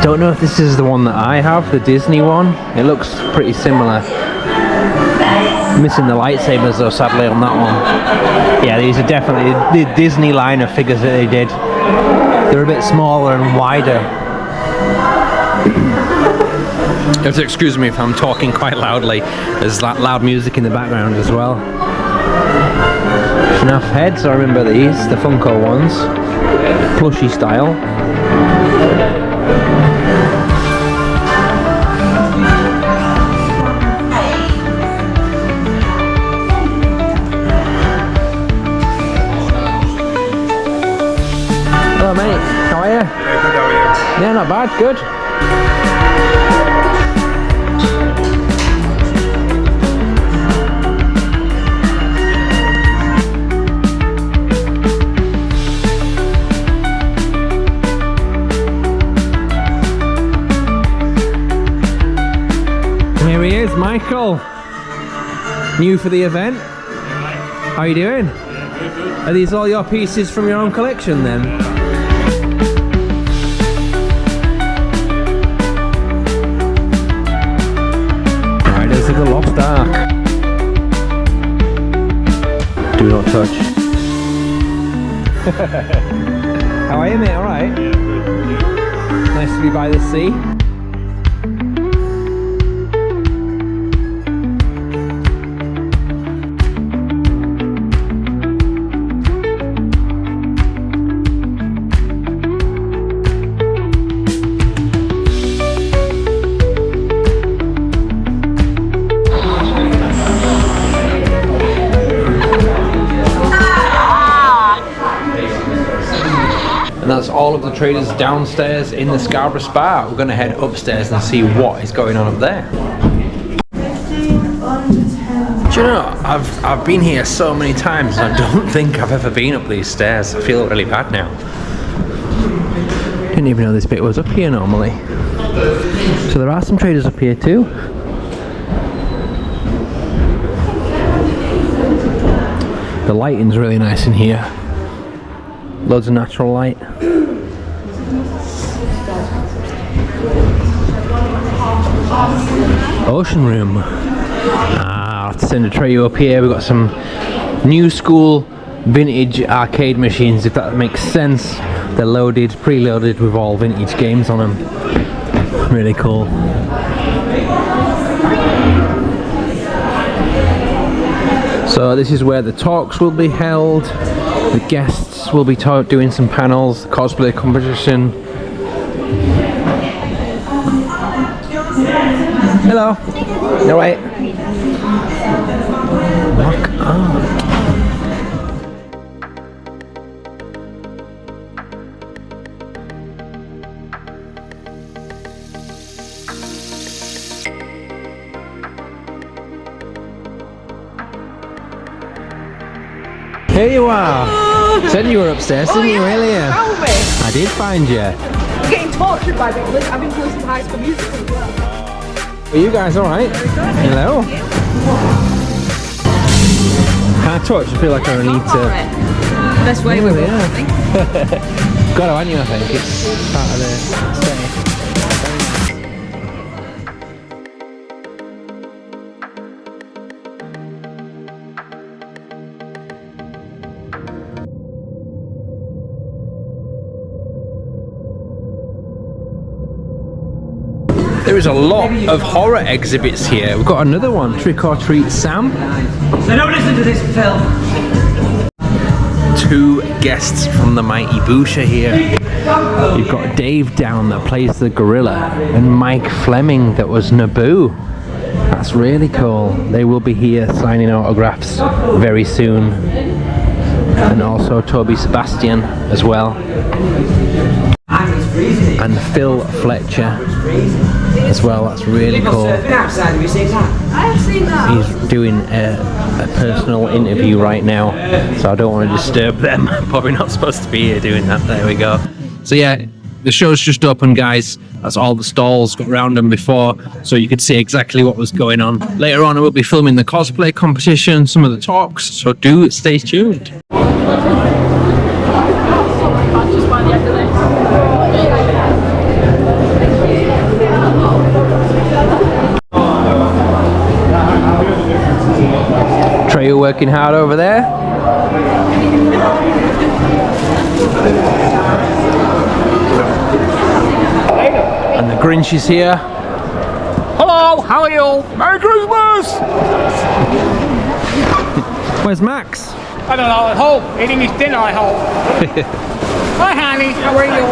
Don't know if this is the one that I have, the Disney one. It looks pretty similar. Missing the lightsabers though, sadly, on that one. Yeah, these are definitely the Disney line of figures that they did. They're a bit smaller and wider. You have to excuse me if I'm talking quite loudly. There's that loud music in the background as well. FNAF heads, I remember these, the Funko ones. Plushy style. Hello mate, how are you? Yeah, good, how are you? Yeah, not bad, good. Here he is, Michael. New for the event. How are you doing? Are these all your pieces from your own collection then? Riders of the Lost Ark. Do not touch. How are you, mate? Alright? Yeah, good. Nice to be by the sea. And that's all of the traders downstairs in the Scarborough Spa. We're going to head upstairs and see what is going on up there. Do you know, I've been here so many times and I don't think I've ever been up these stairs. I feel really bad now. Didn't even know this bit was up here normally. So there are some traders up here too. The lighting's really nice in here. Loads of natural light. Ocean room. I'll have to send a tray up here. We've got some new school vintage arcade machines, if that makes sense. They're loaded, preloaded with all vintage games on them. Really cool. So this is where the talks will be held. The guests will be doing some panels, cosplay competition. Hello. You alright? Rock on. Here you are. Said you were upstairs, didn't you, earlier? I did find you. I'm getting tortured by people. I've been doing some High School Musical as well. Are you guys alright? Hello. Can I touch? I feel like I need to. Best way with it, I think. Got to, haven't you? I think it's part of the setting. There is a lot of horror exhibits here. We've got another one, Trick or Treat Sam. So don't listen to this, Phil. 2 guests from the Mighty Boosh are here. You've got Dave Down that plays the gorilla and Mike Fleming that was Naboo. That's really cool. They will be here signing autographs very soon. And also Toby Sebastian as well. And Phil Fletcher as well. That's really cool. I've seen that. He's doing a personal interview right now, so I don't want to disturb them. Probably not supposed to be here doing that. There we go. So yeah, the show's just opened, guys. That's all the stalls, got around them before, so you could see exactly what was going on. Later on I will be filming the cosplay competition, some of the talks, so do stay tuned. Trey, you're working hard over there. And the Grinch is here. Hello, how are you? Merry Christmas! Where's Max? I don't know, at home, eating his dinner, I hope. Hi, honey, how are you?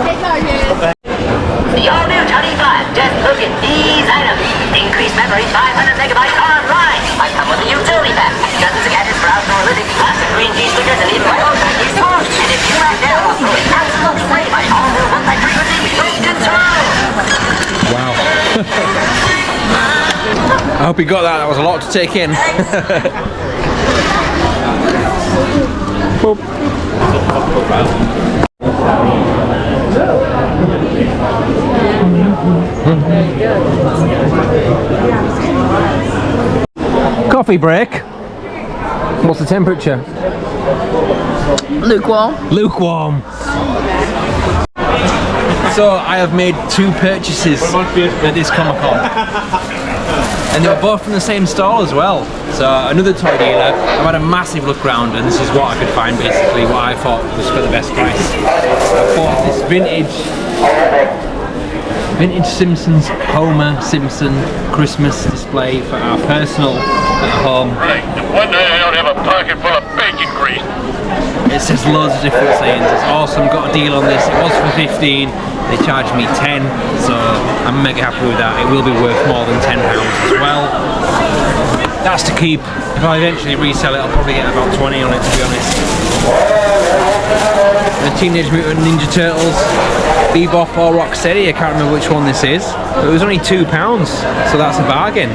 The all-new 25, just look at these items. Increased memory, 500 megabytes online. I come with a utility pack. Dozens of gadgets, browse analytics, lots of green tea stickers, and even my own pack used to work. And if you right now, I'll throw it absolutely free. My all-new one-time frequency, remote control. Wow. I hope you got that. That was a lot to take in. Coffee break. What's the temperature? Lukewarm. Lukewarm. So I have made 2 purchases at this Comic Con, and they were both from the same stall as well. So another toy dealer. I've had a massive look around, and this is what I could find, basically what I thought was for the best price. I bought this vintage Simpsons Homer Simpson Christmas display for our personal at home. Right, one day I'll have a pocket full of bacon grease. It says loads of different sayings. It's awesome. Got a deal on this. It was for 15. They charged me 10, so I'm mega happy with that. It will be worth more than £10 as well. That's to keep. If I eventually resell it, I'll probably get about 20 on it, to be honest. The Teenage Mutant Ninja Turtles, Bebop or Rocksteady, I can't remember which one this is, but it was only £2, so that's a bargain.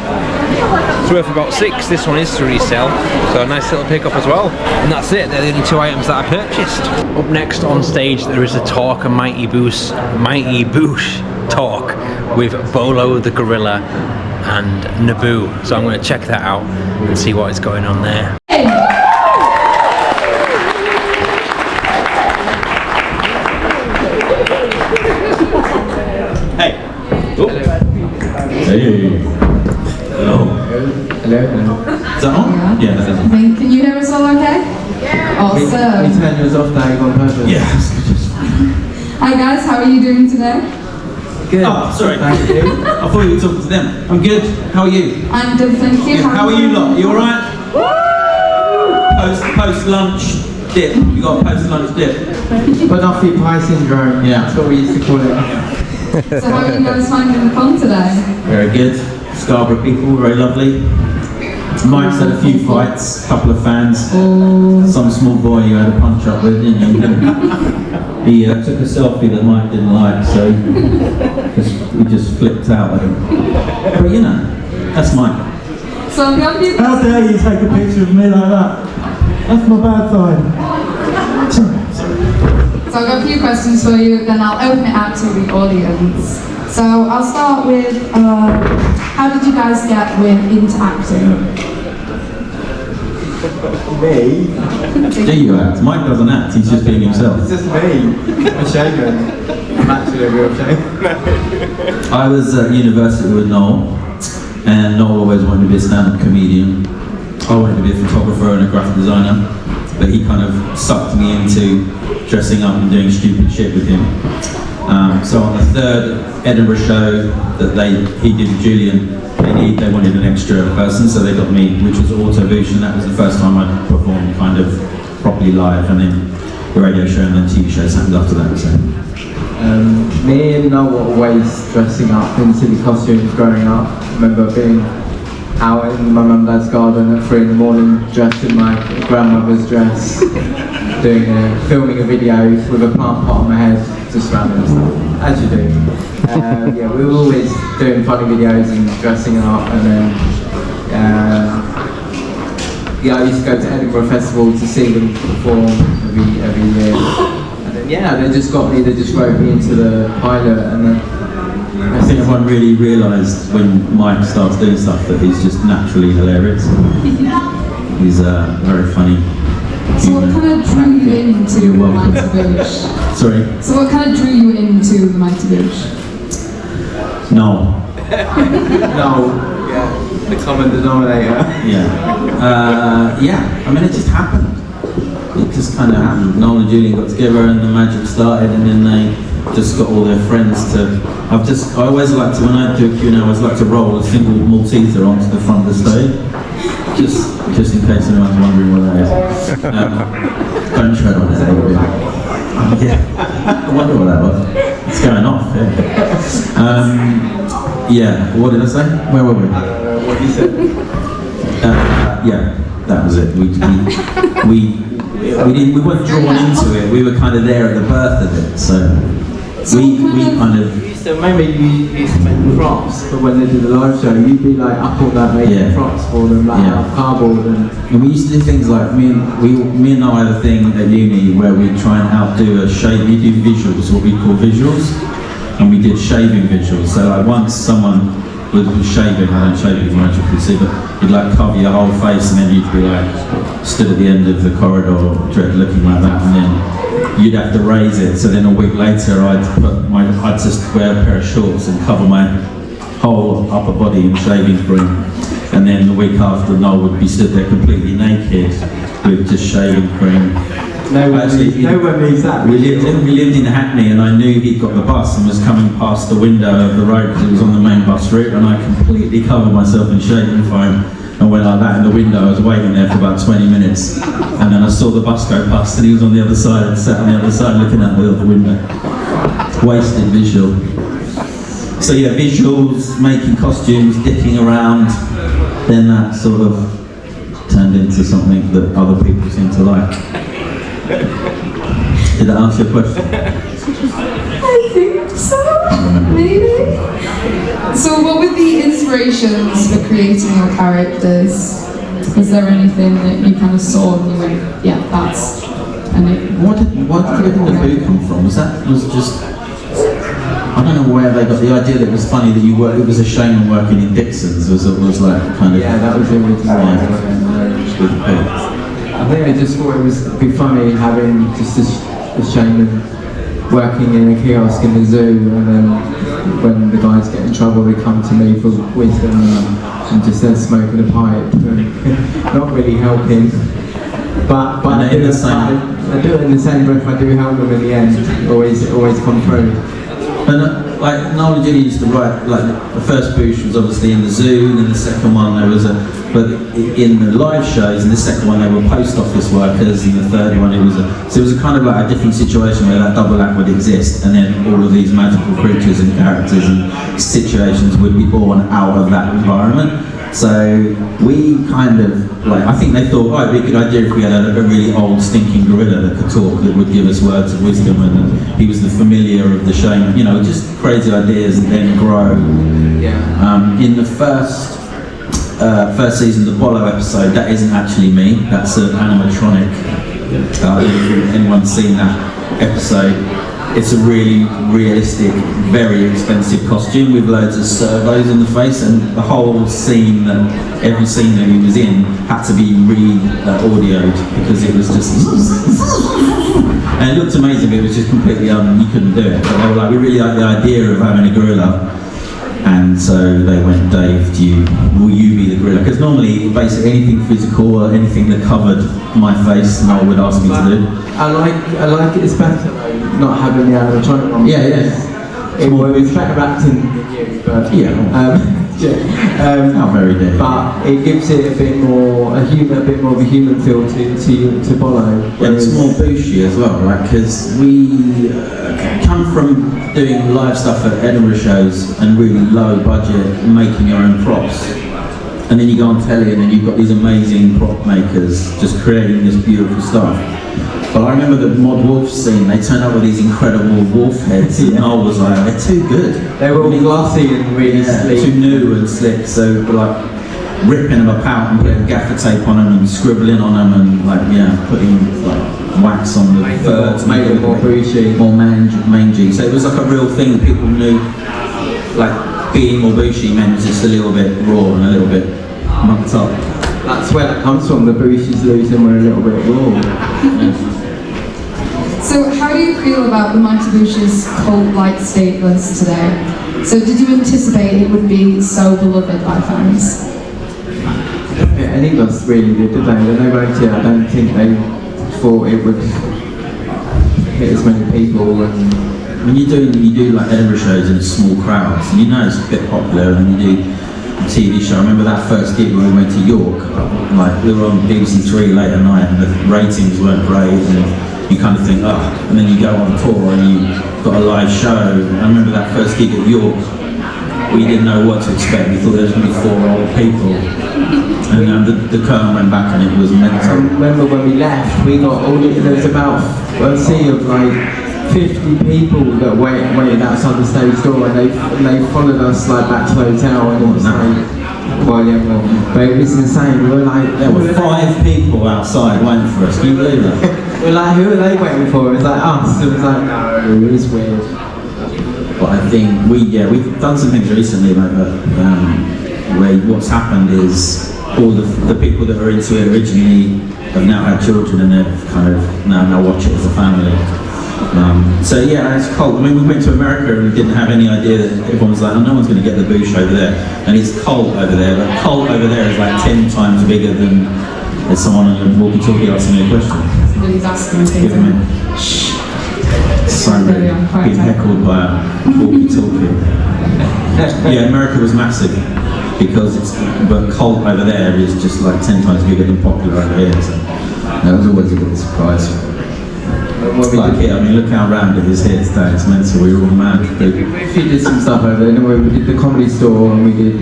It's worth about 6, this one is to resell, so a nice little pickup as well. And that's it, they're the only 2 items that I purchased. Up next on stage there is a talk, a Mighty Boosh talk with Bolo the Gorilla and Naboo, so I'm going to check that out and see what is going on there. Hey. Hello. Hello. Is that on? Yeah, that's on. Can you hear us all okay? Yeah. Awesome. We turn yours off now, you've on purpose. Yeah. Hi guys, how are you doing today? Good. Oh, sorry. Thank you. I thought you were talking to them. I'm good. How are you? I'm good, thank you. Good. How are you lot? You alright? Post lunch dip. You got a post lunch dip. Banoffee pie syndrome. Yeah. That's what we used to call it. So how are you guys finding the con today? Very good. Scarborough people, very lovely. Mike's had a few fights, a couple of fans. Some small boy you had a punch up with, didn't you? He took a selfie that Mike didn't like, so he just flipped out at him. But you know, that's Mike. So I'm going to be... How dare you take a picture of me like that? That's my bad time. So I've got a few questions for you, then I'll open it out to the audience. So I'll start with, how did you guys get into acting? Me? Do you act? Mike doesn't act, he's just being himself. It's just me. A shaman. I'm actually a real shaman. I was at university with Noel, and Noel always wanted to be a stand-up comedian. I wanted to be a photographer and a graphic designer, but he kind of sucked me into dressing up and doing stupid shit with him. So on the third Edinburgh show that he did with Julian, they wanted an extra person, so they got me, which was Auto Boosh, and that was the first time I performed kind of properly live, and then the radio show and then TV shows happened after that. So. Me and Noel were always dressing up in silly costumes growing up. I remember being out in my mum and dad's garden at 3 in the morning, dressed in my grandmother's dress, filming a video with a plant pot on my head, just random stuff, as you do. Yeah, we were always doing funny videos and dressing up, and then yeah, I used to go to Edinburgh Festival to see them perform every year. And then yeah, they just got me, they just wrote me into the pilot, and then I think everyone really realised when Mike starts doing stuff that he's just naturally hilarious. He's very funny. So what kind of drew you into the Mighty Boosh? Sorry? So what kind of drew you into the Mighty Boosh? No. No, yeah, the common denominator. Yeah. Yeah, I mean it just happened. It just kind of happened. Noel and Julian got together and the magic started, and then they just got all their friends to... I always like to, when I do a Q&A, I always like to roll a single Malteser onto the front of the stage. Just in case anyone's wondering what that is. Don't tread on it, yeah. I wonder what that was. It's going off, yeah. Yeah, what did I say? Where were we? What you said. Yeah, that was it. We weren't drawn into it. We were kind of there at the birth of it, so we kind of. So maybe you used to make props, but when they did the live show, you'd be like up all that making props for them, like out of cardboard and we used to do things like me and I had a thing at uni where we try and outdo a shape. We do visuals, what we call visuals, and we did shaving visuals. So like once someone was shaving, I don't shave it as much as you can see, but you'd like cover your whole face, and then you'd be like stood at the end of the corridor, looking like that, and then you'd have to raise it. So then a week later, I'd just wear a pair of shorts and cover my whole upper body in shaving cream, and then the week after, Noel would be stood there completely naked with just shaving cream. No one needs that. We lived in Hackney, and I knew he'd got the bus and was coming past the window of the road because it was on the main bus route, and I completely covered myself in shaving foam and went like that in the window. I was waiting there for about 20 minutes, and then I saw the bus go past, and he was on the other side and sat on the other side looking out the other window. Wasted visual. So yeah, visuals, making costumes, dicking around, then that sort of turned into something that other people seem to like. Did that answer your question? I think so, maybe. So what were the inspirations for creating your characters? Was there anything that you kind of saw and you went, yeah, that's... And it... Where did the Boo come from? Was just... I don't know where they got the idea that it was funny that it was a shaman working in Dixon's, was like kind of... Yeah, that was the original idea. I think they just thought it would be funny having just a shaman working in a kiosk in the zoo, and then when the guys get in trouble they come to me for wisdom and just they're smoking a pipe and not really helping. But I do it in the same breath, I do help them in the end, always come through. And like Noel and Julie used to write, like the first Boosh was obviously in the zoo, and then the second one there was but in the live shows, in the second one they were post office workers, and the third one it was a kind of like a different situation where that double act would exist, and then all of these magical creatures and characters and situations would be born out of that environment. So we kind of, I think they thought, oh, it'd be a good idea if we had a really old stinking gorilla that could talk, that would give us words of wisdom, and he was the familiar of the shaman, just crazy ideas and then grow. Yeah. In the first season, the Bolo episode, that isn't actually me, that's an animatronic. If anyone's seen that episode, it's a really realistic, very expensive costume with loads of servos in the face, and the whole scene, every scene that he was in, had to be re-audioed because it was just. And it looked amazing, but it was just completely you couldn't do it. But they were like, we really like the idea of having a gorilla. And so they went, Dave, will you be the gorilla? Because normally, basically anything physical or anything that covered my face, Noel would ask me to do. I like it. It's better not having the animatronic on. Yeah. It's better acting than you, but not very good. But it gives it a bit more of a human feel to Bolo. And it's more Booshy as well, right? Because we come from doing live stuff at Edinburgh shows and really low budget, making your own props. And then you go on telly and then you've got these amazing prop makers just creating this beautiful stuff. But I remember the Mod Wolf scene, they turned up with these incredible wolf heads and Noel was like, they're too good. They were all glossy and really slick. Too new and slick, so like ripping them apart and putting gaffer tape on them and scribbling on them and putting like wax on the fur to make it more bushy, more mangy. So it was like a real thing. People knew like being more bushy meant just a little bit raw and a little bit mucked up. That's where that comes from. The Booshies losing were a little bit raw. So how do you feel about the Mighty Boosh's cult-like status today? So did you anticipate it would be so beloved by fans? Yeah, any of us really did, did they? When they wrote it, I don't think they thought it would hit as many people. And when you do like Edinburgh shows in small crowds, and you know it's a bit popular, and you do a TV show. I remember that first gig when we went to York, like we were on BBC 3 late at night and the ratings weren't great and you kind of think, and then you go on tour and you got a live show. I remember that first gig at York, we didn't know what to expect. We thought there was going to be 4 old people. And the curtain went back and it was mental. I remember when we left, we got there was about a sea of like 50 people that waited outside the stage door, and they followed us like back to the hotel, and it was like, but it was insane. We were like, there were 5 people outside waiting for us. Can you believe that? We're like, who are they waiting for? It was like us. It was like, no, it was weird. But I think we've done some things recently like that, where what's happened is all the people that were into it originally have now had children and they've kind of now watch it as a family. So it's cult. I mean, we went to America and we didn't have any idea that everyone was like, no one's going to get the Boosh over there. And it's cult over there, but cult over there is like 10 times bigger than someone on your walkie-talkie asking me a question. Somebody's asking me. So being heckled by a walkie-talkie. America was massive but cult over there is just like 10 times bigger than popular over here. So that was always a good surprise. Like here, I mean, look how round it is here today. It's mental. We were all mad. We did some stuff over there. We did the Comedy Store and we did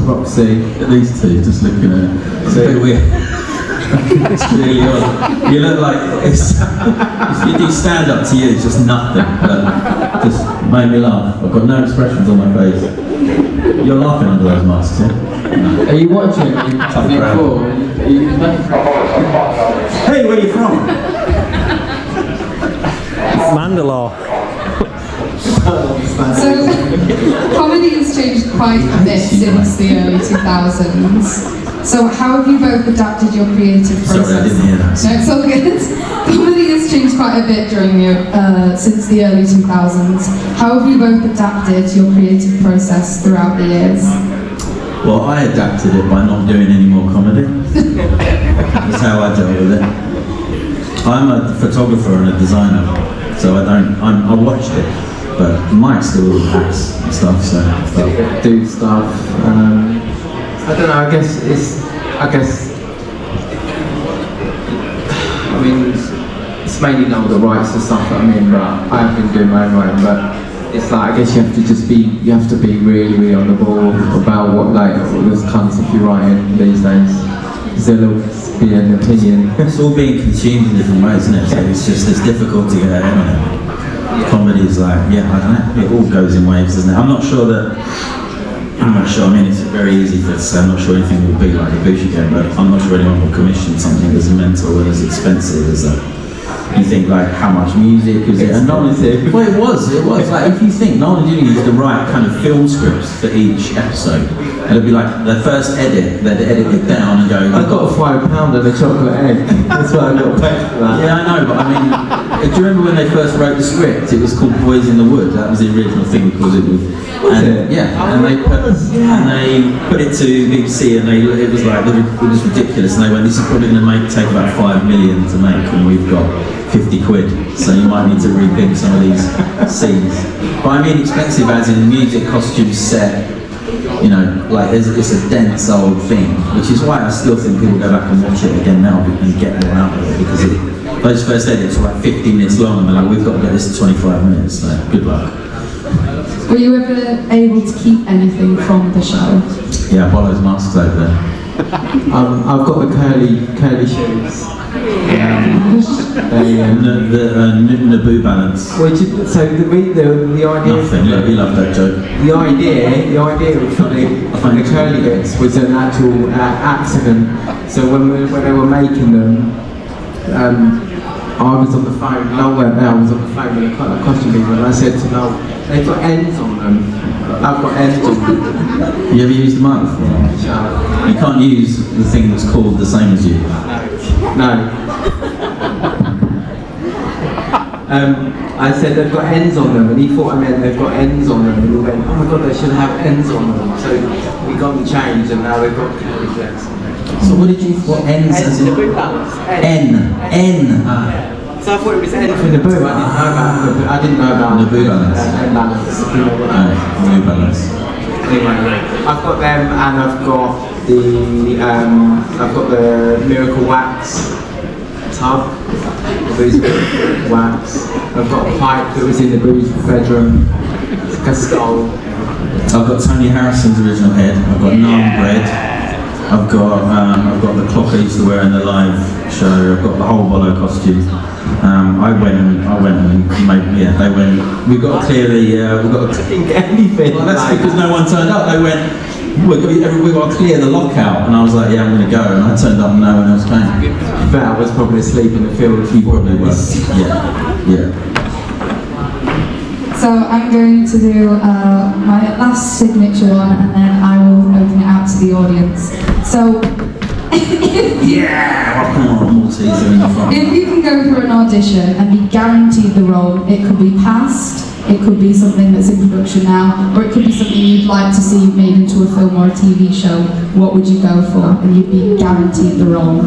Roxy. These two, just looking at it. It's a bit weird. It's really odd. You look like if you do stand up to you, it's just nothing. But just made me laugh. I've got no expressions on my face. You're laughing under those masks, yeah? Are you watching? Hey, where are you from? Mandalore. So, comedy has changed quite a bit since the early 2000s. So, how have you both adapted your creative process? Sorry, I didn't hear that. No, it's all good. Comedy has changed quite a bit since the early 2000s. How have you both adapted your creative process throughout the years? Well, I adapted it by not doing any more comedy. That's how I dealt with it. I'm a photographer and a designer. So I watched it, but Mike still acts and stuff, so do stuff. I don't know, I mean, it's mainly now the rights and stuff that I'm in, but I have been doing my own writing, but it's like, I guess you have to be really, really on the ball about what those kinds of you writing these days. There'll always be an opinion. It's all being consumed in different ways, isn't it? So it's difficult to get ahead on it. Comedy is like, I don't know, it all goes in waves, doesn't it? I'm not sure, I mean, it's very easy to say, I'm not sure anything will be like the Boosh again, but I'm not sure anyone will commission something as mental and as expensive as that. You think like, how much music is it? And not only, well, it was like, if you think Nolan and Julian used to write kind of film scripts for each episode, and it'd be like the first edit, they'd edit it down and go, I got a £5 and a chocolate egg. That's what I got paid for that. Yeah, I know, but I mean, do you remember when they first wrote the script? It was called Boys in the Wood. That was the original thing because it was. Yeah, and they put it to BBC, and it was like it was ridiculous. And they went, "This is probably going to take about 5 million to make, and we've got 50 quid. So you might need to rethink some of these scenes." But I mean, expensive as in music, costumes, set. You know, like it's a dense old thing, which is why I still think people go back and watch it again now and get more out of it, because those first edits were like 15 minutes long, and they're like, "We've got to get this to 25 minutes." So good luck. Were you ever able to keep anything from the show? Yeah, Apollo's masks over there. I've got the curly shoes. The Naboo balance. So the idea. Nothing. Look, we love that joke. The idea for the curly bits was an actual accident. So when they were making them, I was on the phone. Noel went there. I was on the phone with a costume people, and I said to Noel, "They've got ends on them. I've got ends on them." You ever used the mic before? You can't use the thing that's called the same as you. No. I said they've got ends on them, and he thought I meant they've got ends on them, and he went, "Oh my god, they should have ends on them." So we got them changed, and now they've got curly jets. So what did you what ends as in? N. So I thought it was N for Naboo. I didn't know about Naboo balance. Balance. Naboo balance. Anyway, I've got them, and I've got the Miracle Wax tub. Boo's wax. I've got a pipe that was in the Boo's bedroom. It's like a skull. I've got Tony Harrison's original head. I've got naan bread. I've got the clock I used to wear in the live show. I've got the whole Bolo costume. I went and they went. We've got to clear we've got to get anything. Well, that's because no one turned up. They went, we've got to clear the lockout, and I was like, yeah, I'm going to go, and I turned up and no one else came. But I was probably asleep in the field. You probably were. Yeah. So I'm going to do my last signature one, and then I will open it out to the audience. So, if you can go for an audition and be guaranteed the role, it could be past, it could be something that's in production now, or it could be something you'd like to see made into a film or a TV show, what would you go for? And you'd be guaranteed the role.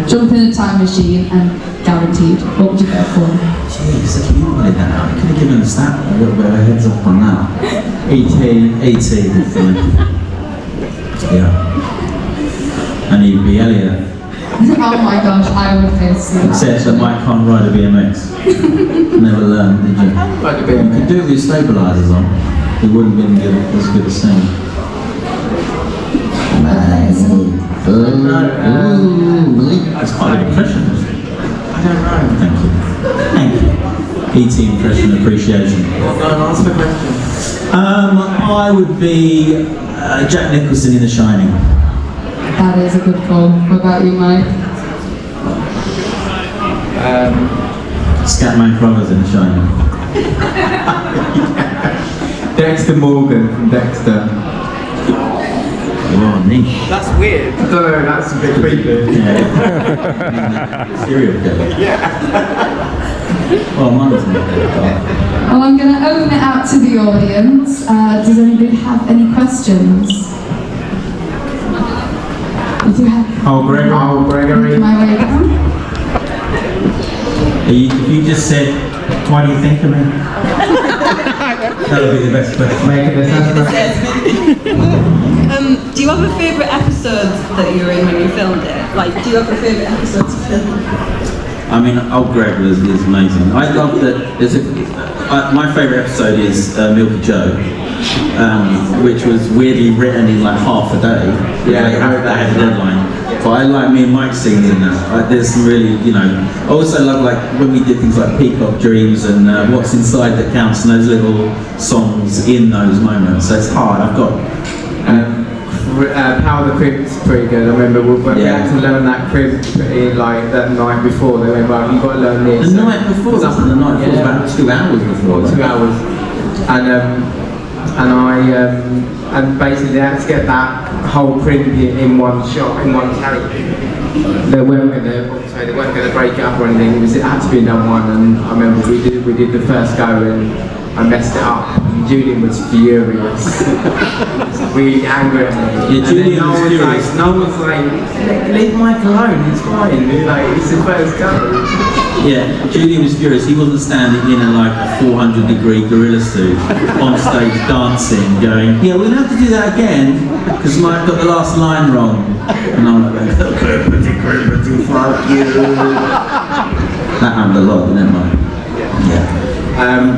Jump in a time machine and guaranteed. What would you go for? Jeez, I wanted that out. I could have given us that a little bit of a heads up on that. E.T. And he'd be Elliot. Oh my gosh, I would face that. Except that Mike can't ride a BMX. Never learned, did you? Ride a BMX. You could do it with stabilisers on. It wouldn't have been as good as singing. That's quite an impression, isn't it? I don't know. Thank you. E.T. impression appreciation. Answer the question. I would be Jack Nicholson in The Shining. That is a good call. What about you, Mike? Scatman Crothers in The Shining. Dexter Morgan from Dexter. Oh, niche. That's weird. No, that's a bit creepy. Yeah. Serial killer. Yeah. Well, mine was not there. Well, I'm going to open it out to the audience. Does anybody have any questions? You do have. Oh, Gregory. My way down. If you just said, "What do you think of me?" That would be the best question. Make an assessment. Do you have a favourite episode that you were in when you filmed it? Like, do you have a favourite episode to film? I mean, Old Greg is amazing. I love that. My favourite episode is Milky Joe, which was weirdly written in like half a day. Yeah, they had a deadline. But I like me and Mike's scenes in that. Like, there's some really, I also love like when we did things like Peacock Dreams and What's Inside That Counts, and those little songs in those moments. So it's hard. I've got Power of the Crypt's pretty good. I remember when we had to learn that crypt like that night before. They went, well, you've got to learn this. The night before? That's the night before. It was about 2 hours before. 2 hours. And basically they had to get that whole print in one shot, in one take. They weren't going to break it up or anything. It had to be done one. And I remember we did the first go and I messed it up. And Julian was furious. Really angry at me. Yeah, Julian was furious. No one's like, leave Mike alone, he's fine. It's the first go. Yeah, Julian was furious. He wasn't standing in a 400-degree gorilla suit on stage dancing, going, yeah, we're going to have to do that again because Mike got the last line wrong. And I'm like, cribbity, fuck you. That happened a lot, didn't it, Mike? Yeah.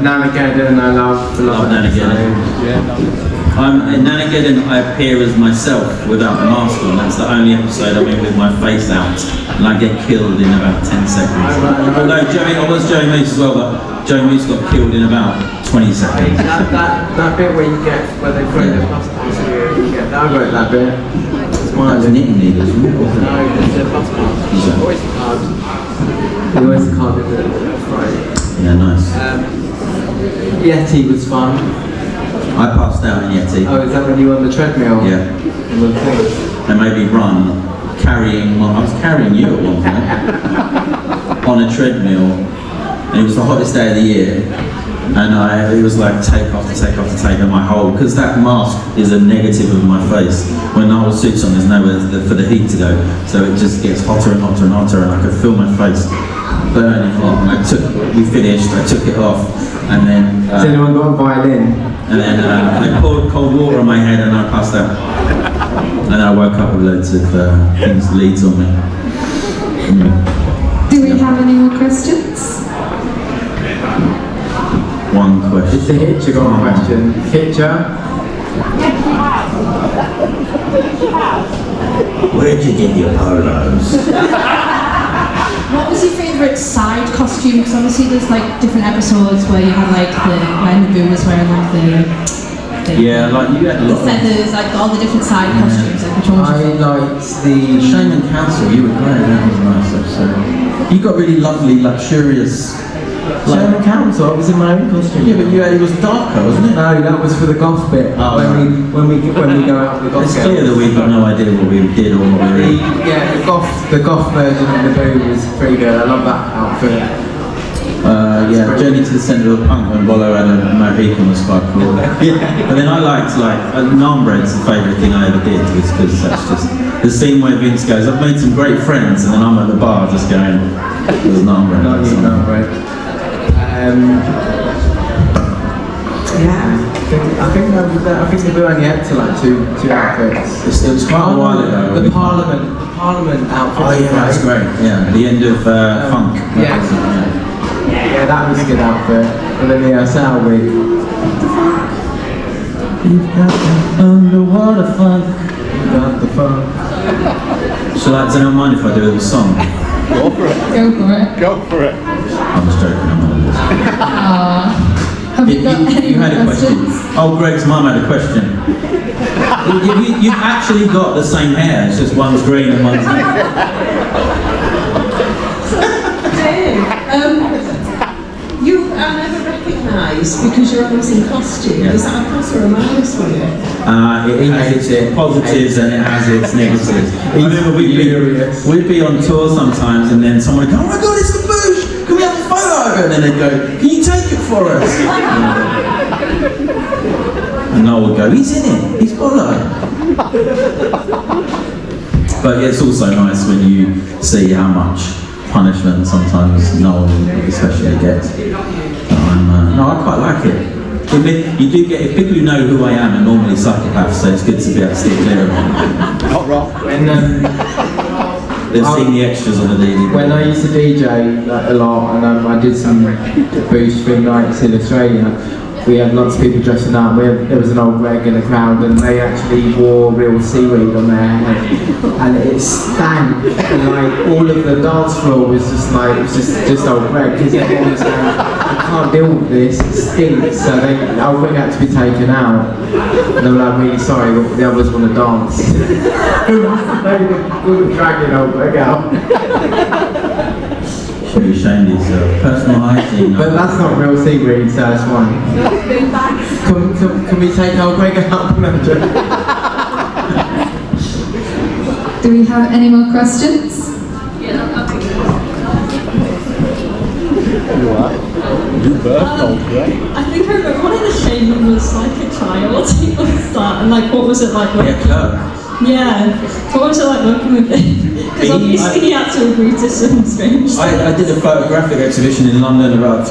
Nanageddon, I love Nanageddon. In Nanageddon, I appear as myself without the mask on. That's the only episode I'm in with my face out, and I get killed in about 10 seconds. Although I was Joey Moose as well, but Joey Moose got killed in about 20 seconds. That bit where they throw the passports at you get that. I wrote that bit. That was knitting needles, wasn't it? No, it's a passport. Always a card. Always a card with the Friday. Yeah, nice. Yeti was fun. I passed out in Yeti. Oh, is that when you were on the treadmill? Yeah. They made me run, I was carrying you at one point, on a treadmill, and it was the hottest day of the year, and it was like take after take after take on my whole, because that mask is a negative of my face. When the whole suit's on, there's nowhere for the heat to go, so it just gets hotter and hotter and hotter, and I could feel my face burning hot. And we finished, I took it off, and then... Has anyone got a violin? And then I poured cold water on my head and I passed out. And I woke up with loads of leads on me. Do we have any more questions? One question. It's the Hitcher got a question. Hitcher? Where'd you get your polos? What was your favourite side costume? Because obviously there's different episodes where you had when the Boo was wearing you had a the feathers, all the different side costumes. Which one was I liked the Shaman Council. You were great. That was a nice episode. You got really lovely, luxurious. Shaman Council. I was in my own costume. Yeah, but it was darker, wasn't it? No, that was for the goth bit. Oh, when we go out with the goth. It's clear that we've got no idea what we did or what we were. The goth version of the Boo was pretty good. I love that outfit. Journey to the Centre of the Punk when Bolo had a Mohican was quite cool. But then I liked naan bread's the favourite thing I ever did, because that's just the scene where Vince goes, I've made some great friends, and then I'm at the bar just going, there's naan bread. Not you, naan bread. I think the Boo only had to two outfits. It was quite a while ago. The Parliament outfit. Oh yeah, that's great. Yeah, the end of Funk. Yeah, that was a good outfit. And then the sour wig. You've got the underwater funk. You've got the funk. So does anyone mind if I do a little song? Go for it. Go for it. I'm just joking, I'm not. Have you got any you had a question. questions? Oh, Greg's mum had a question. You've actually got the same hair, it's just one's green and one's... You are never recognised because you're always in costume. Yeah. Is that a plus or a minus for you? It has its positives and it has its negatives. We'd be on tour sometimes and then someone would go, oh my god, it's the Boosh! Can we have a photo? And then they'd go, can you take it for us? And Noel would go, he's in it, he's Bolo. But it's also nice when you see how much punishment sometimes Noel especially gets. No, I quite like it. You do get, if people who know who I am are normally psychopaths, so it's good to be able to steer clear of them. Not wrong. They've seen the extras on the DVD. When I used to DJ a lot, and I did some Boosh film nights in Australia, we had lots of people dressing up. There was an old Greg in the crowd, and they actually wore real seaweed on their head, and it stank. And like all of the dance floor was just like, it was just old Greg, because everyone was going, I can't deal with this, it stinks. So old Greg had to be taken out, and they were like, really sorry, but the others want to dance. We were dragging old Greg out. Should be ashamed of yourself. Personal hygiene. But that's not real seaweed, so it's fine. Can we take old Greg out? Do we have any more questions? I think I remember one of the shaming was like a child. Was that? And like, what was it like? Yeah. So what was it like working with him? Because obviously he had to agree to some strange stuff. I did a photographic exhibition in London about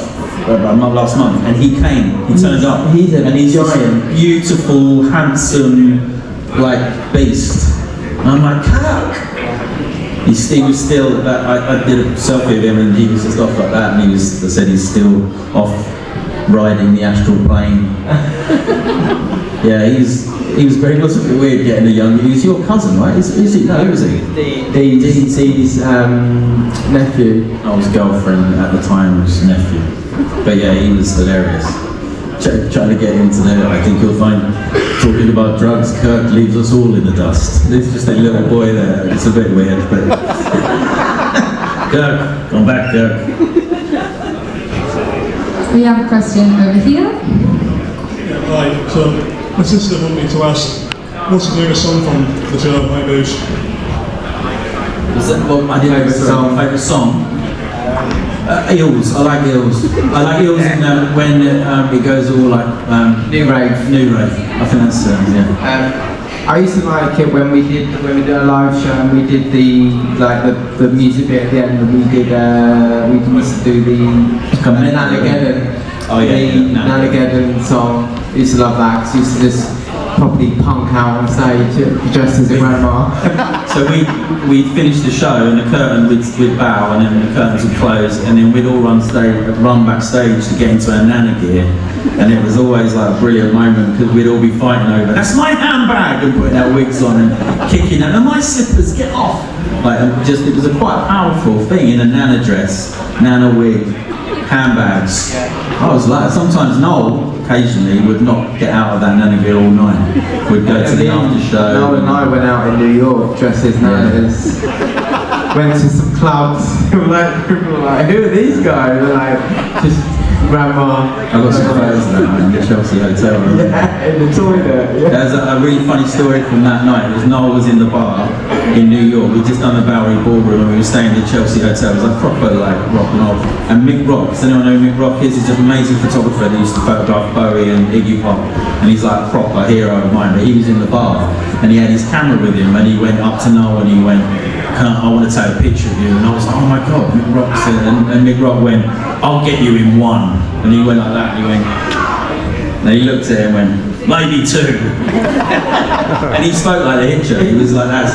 last month, and he came. He turned up. He's a giant, beautiful, handsome, like beast. And I'm like, Kirk. He was still. I did a selfie of him, and he was just off like that. And I said he's still off riding the astral plane. Yeah, he was very much a bit weird getting a young. He was your cousin, right? Is he? No, who was he? DC's nephew. I was girlfriend at the time, was nephew. But yeah, he was hilarious. Trying to get into there, I think you'll find talking about drugs, Kirk leaves us all in the dust. There's just a little boy there. It's a bit weird, but Kirk, come back, Kirk. We have a question over here. Hi, so my sister wanted me to ask, what's the favourite song from the show, Mighty Boosh? I didn't know favourite song. Eels. I like Eels. I like Eels when it goes all like New Rave. I think that's yeah. I used to like it when we did a live show and we did the music bit at the end, and we used to do the Nanageddon. Oh yeah, the Nanageddon song. I used to love that because I used to just properly punk out on stage dressed as a grandma. So we'd finish the show and the curtain we'd bow, and then the curtains would close, and then we'd all run backstage to get into our nana gear, and it was always like a brilliant moment because we'd all be fighting over, that's my handbag, and putting our wigs on and kicking out, and my slippers, get off! Like, it was a quite powerful thing in a nana dress, nana wig, handbags. I was like, sometimes Noel occasionally would not get out of that nana gear all night. We'd go to the after show. Noel and I went out in New York dressed as nanas. Went to some clubs. People were like, who are these guys? They're like, just grandma. I got some photos of that in the Chelsea hotel room. Yeah, in the toilet. Yeah. There's a really funny story from that night. It was Noel was in the bar in New York. We'd just done the Bowery Ballroom and we were staying in the Chelsea hotel. It was like proper like rock and roll. And Mick Rock, does anyone know who Mick Rock is? He's an amazing photographer. He used to photograph Bowie and Iggy Pop. And he's like a proper hero of mine. But he was in the bar and he had his camera with him, and he went up to Noel and he went, I want to take a picture of you. And I was like, oh my God, Mick Rock said, and Mick Rock went, I'll get you in one. And he went like that, and he went, and he looked at him and went, maybe two. And he spoke like the Hitcher. He was like that.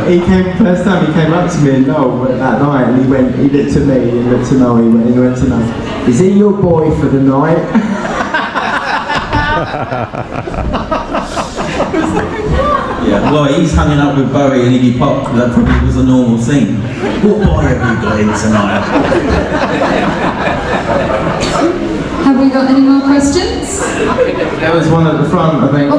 He came, first time he came up to me and Noel that night, and he looked at me, he looked at Noel, he went to Noel, is he your boy for the night? Yeah, well, he's hanging up with Bowie and Iggy Pop. That probably was a normal thing. What boy have you got in tonight? Have we got any more questions? There was one at the front, I think.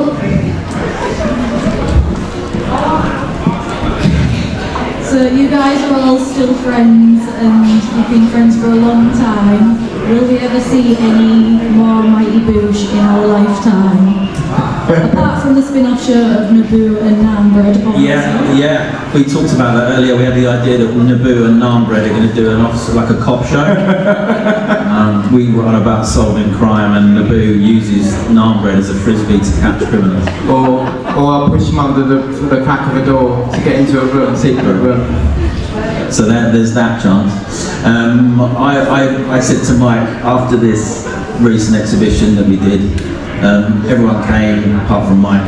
So you guys are all still friends and you've been friends for a long time. Will we ever see any more Mighty Boosh in our lifetime? Apart from the spin-off show of Naboo and Naan Bread. Yeah. We talked about that earlier. We had the idea that Naboo and Naan Bread are going to do an officer, like a cop show. We were on about solving crime, and Naboo uses Naan Bread as a frisbee to catch criminals. Or I'll push him under the crack of a door to get into a room, secret room. So there's that chance. I said to Mike after this recent exhibition that we did, everyone came apart from Mike.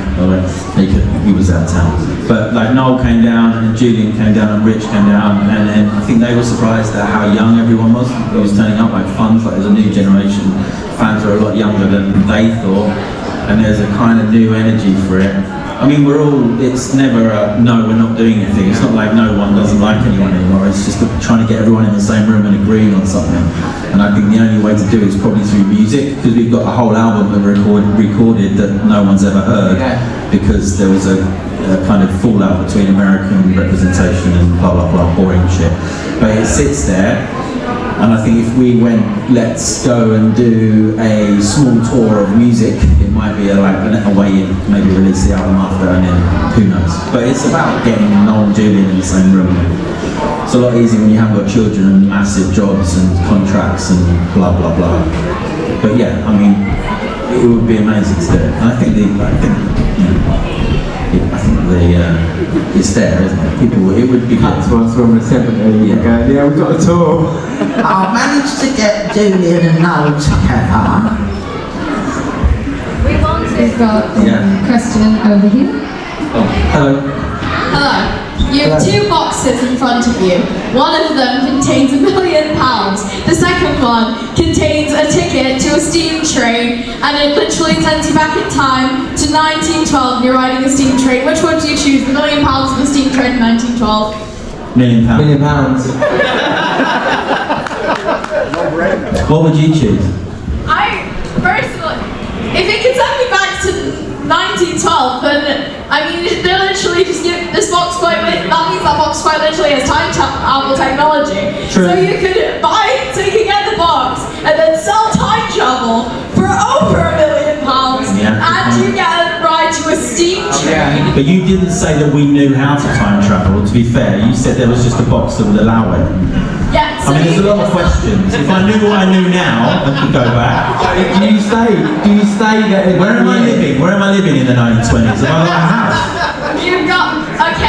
He was out of town. But like Noel came down and Julian came down and Rich came down, and then I think they were surprised at how young everyone was who was turning up, like fans, like there's a new generation. Fans are a lot younger than they thought, and there's a kind of new energy for it. I mean, it's never a, no, we're not doing anything. It's not like no one doesn't like anyone anymore. It's just trying to get everyone in the same room and agreeing on something. And I think the only way to do it is probably through music, because we've got a whole album that we recorded that no one's ever heard, because there was a kind of fallout between American representation and blah, blah, blah, boring shit. But it sits there. And I think if we went, let's go and do a small tour of music, it might be a way in, maybe release the album after, and then who knows. But it's about getting Noel and Julian in the same room. It's a lot easier when you haven't got children and massive jobs and contracts and blah blah blah. But yeah, I mean, it would be amazing to do it. And I think it's there, isn't it? It would be good. To us from the 70s, yeah, we've got a tour. I managed to get Julian and Noel together. We've got a question over here. Oh, hello. Hello. You have two boxes in front of you. One of them contains £1 million. The second one contains a ticket to a steam train, and it literally sends you back in time to 1912 and you're riding a steam train. Which one do you choose? The £1 million or the steam train in 1912? £1 million. £1 million. What would you choose? I personally, if it can send me back to 1912, then I mean, they literally just give this box that means that box quite literally has time travel technology. True. So you can get the box and then sell time travel for over £1 million, and you get a ride to a steam train. But you didn't say that we knew how to time travel, to be fair. You said there was just a box that would allow it. Yeah, so I mean, there's a lot of questions. If I knew what I knew now, I could go back. Do you stay there? Where am I living? Where am I living in the 1920s? Have I got a house? You've got like...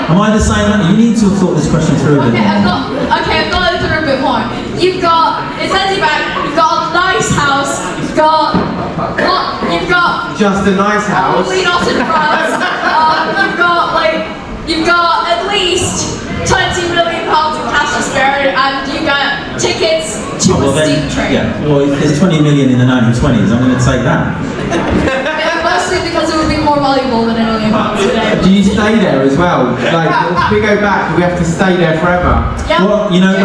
Am I the same? You need to have thought this question through a bit more. I've got it through a bit more. You've got, it sends you back, you've got a nice house, you've got just a nice house. Probably not in France. You've got at least £20 million in cash to spare, and you get tickets to a steam train. Yeah, well, if there's 20 million in the 1920s, I'm going to take that. Mostly because it would be more valuable than £1 million today. Do you stay there as well? Like, if we go back, we have to stay there forever. Yeah. Well, you know,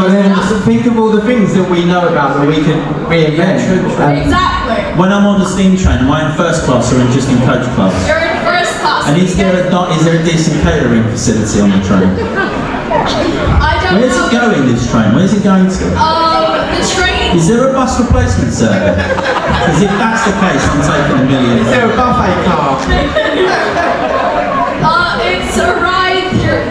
think of all the things that we know about that we can reinvent. Exactly. When I'm on the steam train, am I in first class or just in coach class? You're in first class. And is there a decent catering facility on the train? I don't know. Where's it going, this train? Where's it going to? The train... Is there a bus replacement service? Because if that's the case, I'm taking £1 million. Is there a buffet car? It's a ride through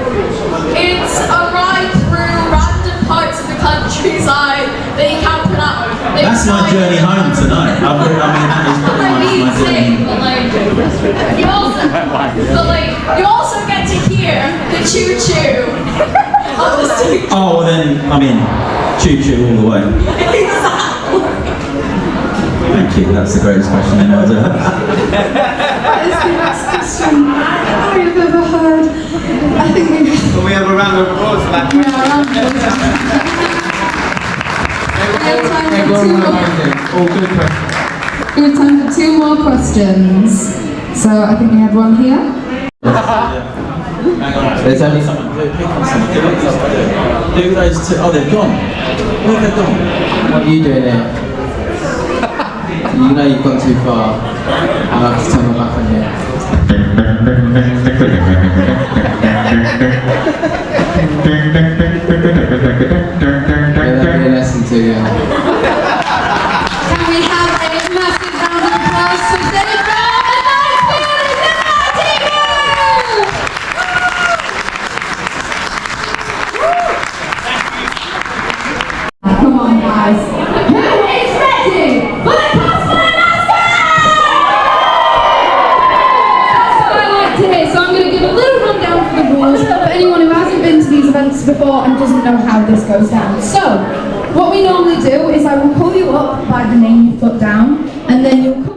random parts of the countryside that you can't pronounce. That's my journey home tonight. I mean, that is pretty much my journey. You also get to hear the choo-choo of the steam. Oh, well then, I'm in. Choo-choo all the way. Thank you, that's the greatest question anyone's ever asked. That is the best question I've ever heard. I think we have a round of applause for that question. Yeah, a round of applause. All good questions. We have time for 2 more questions. So I think we had one here. There's only someone. Pick on someone. Do those two. Oh, they've gone. Where have they gone? What are you doing here? You know you've gone too far. I'll have to turn my back on you. That'll be a lesson to you. Can we have a massive round of applause for David Brown and Mighty Boosh? Come on, guys. Who is ready for the cosplay master? That's what I like to hear. So I'm going to give a little rundown for the rules for anyone who hasn't been to these events before and doesn't know how this goes down. So, what we normally do is I will pull you up by the name you put down, and then you'll come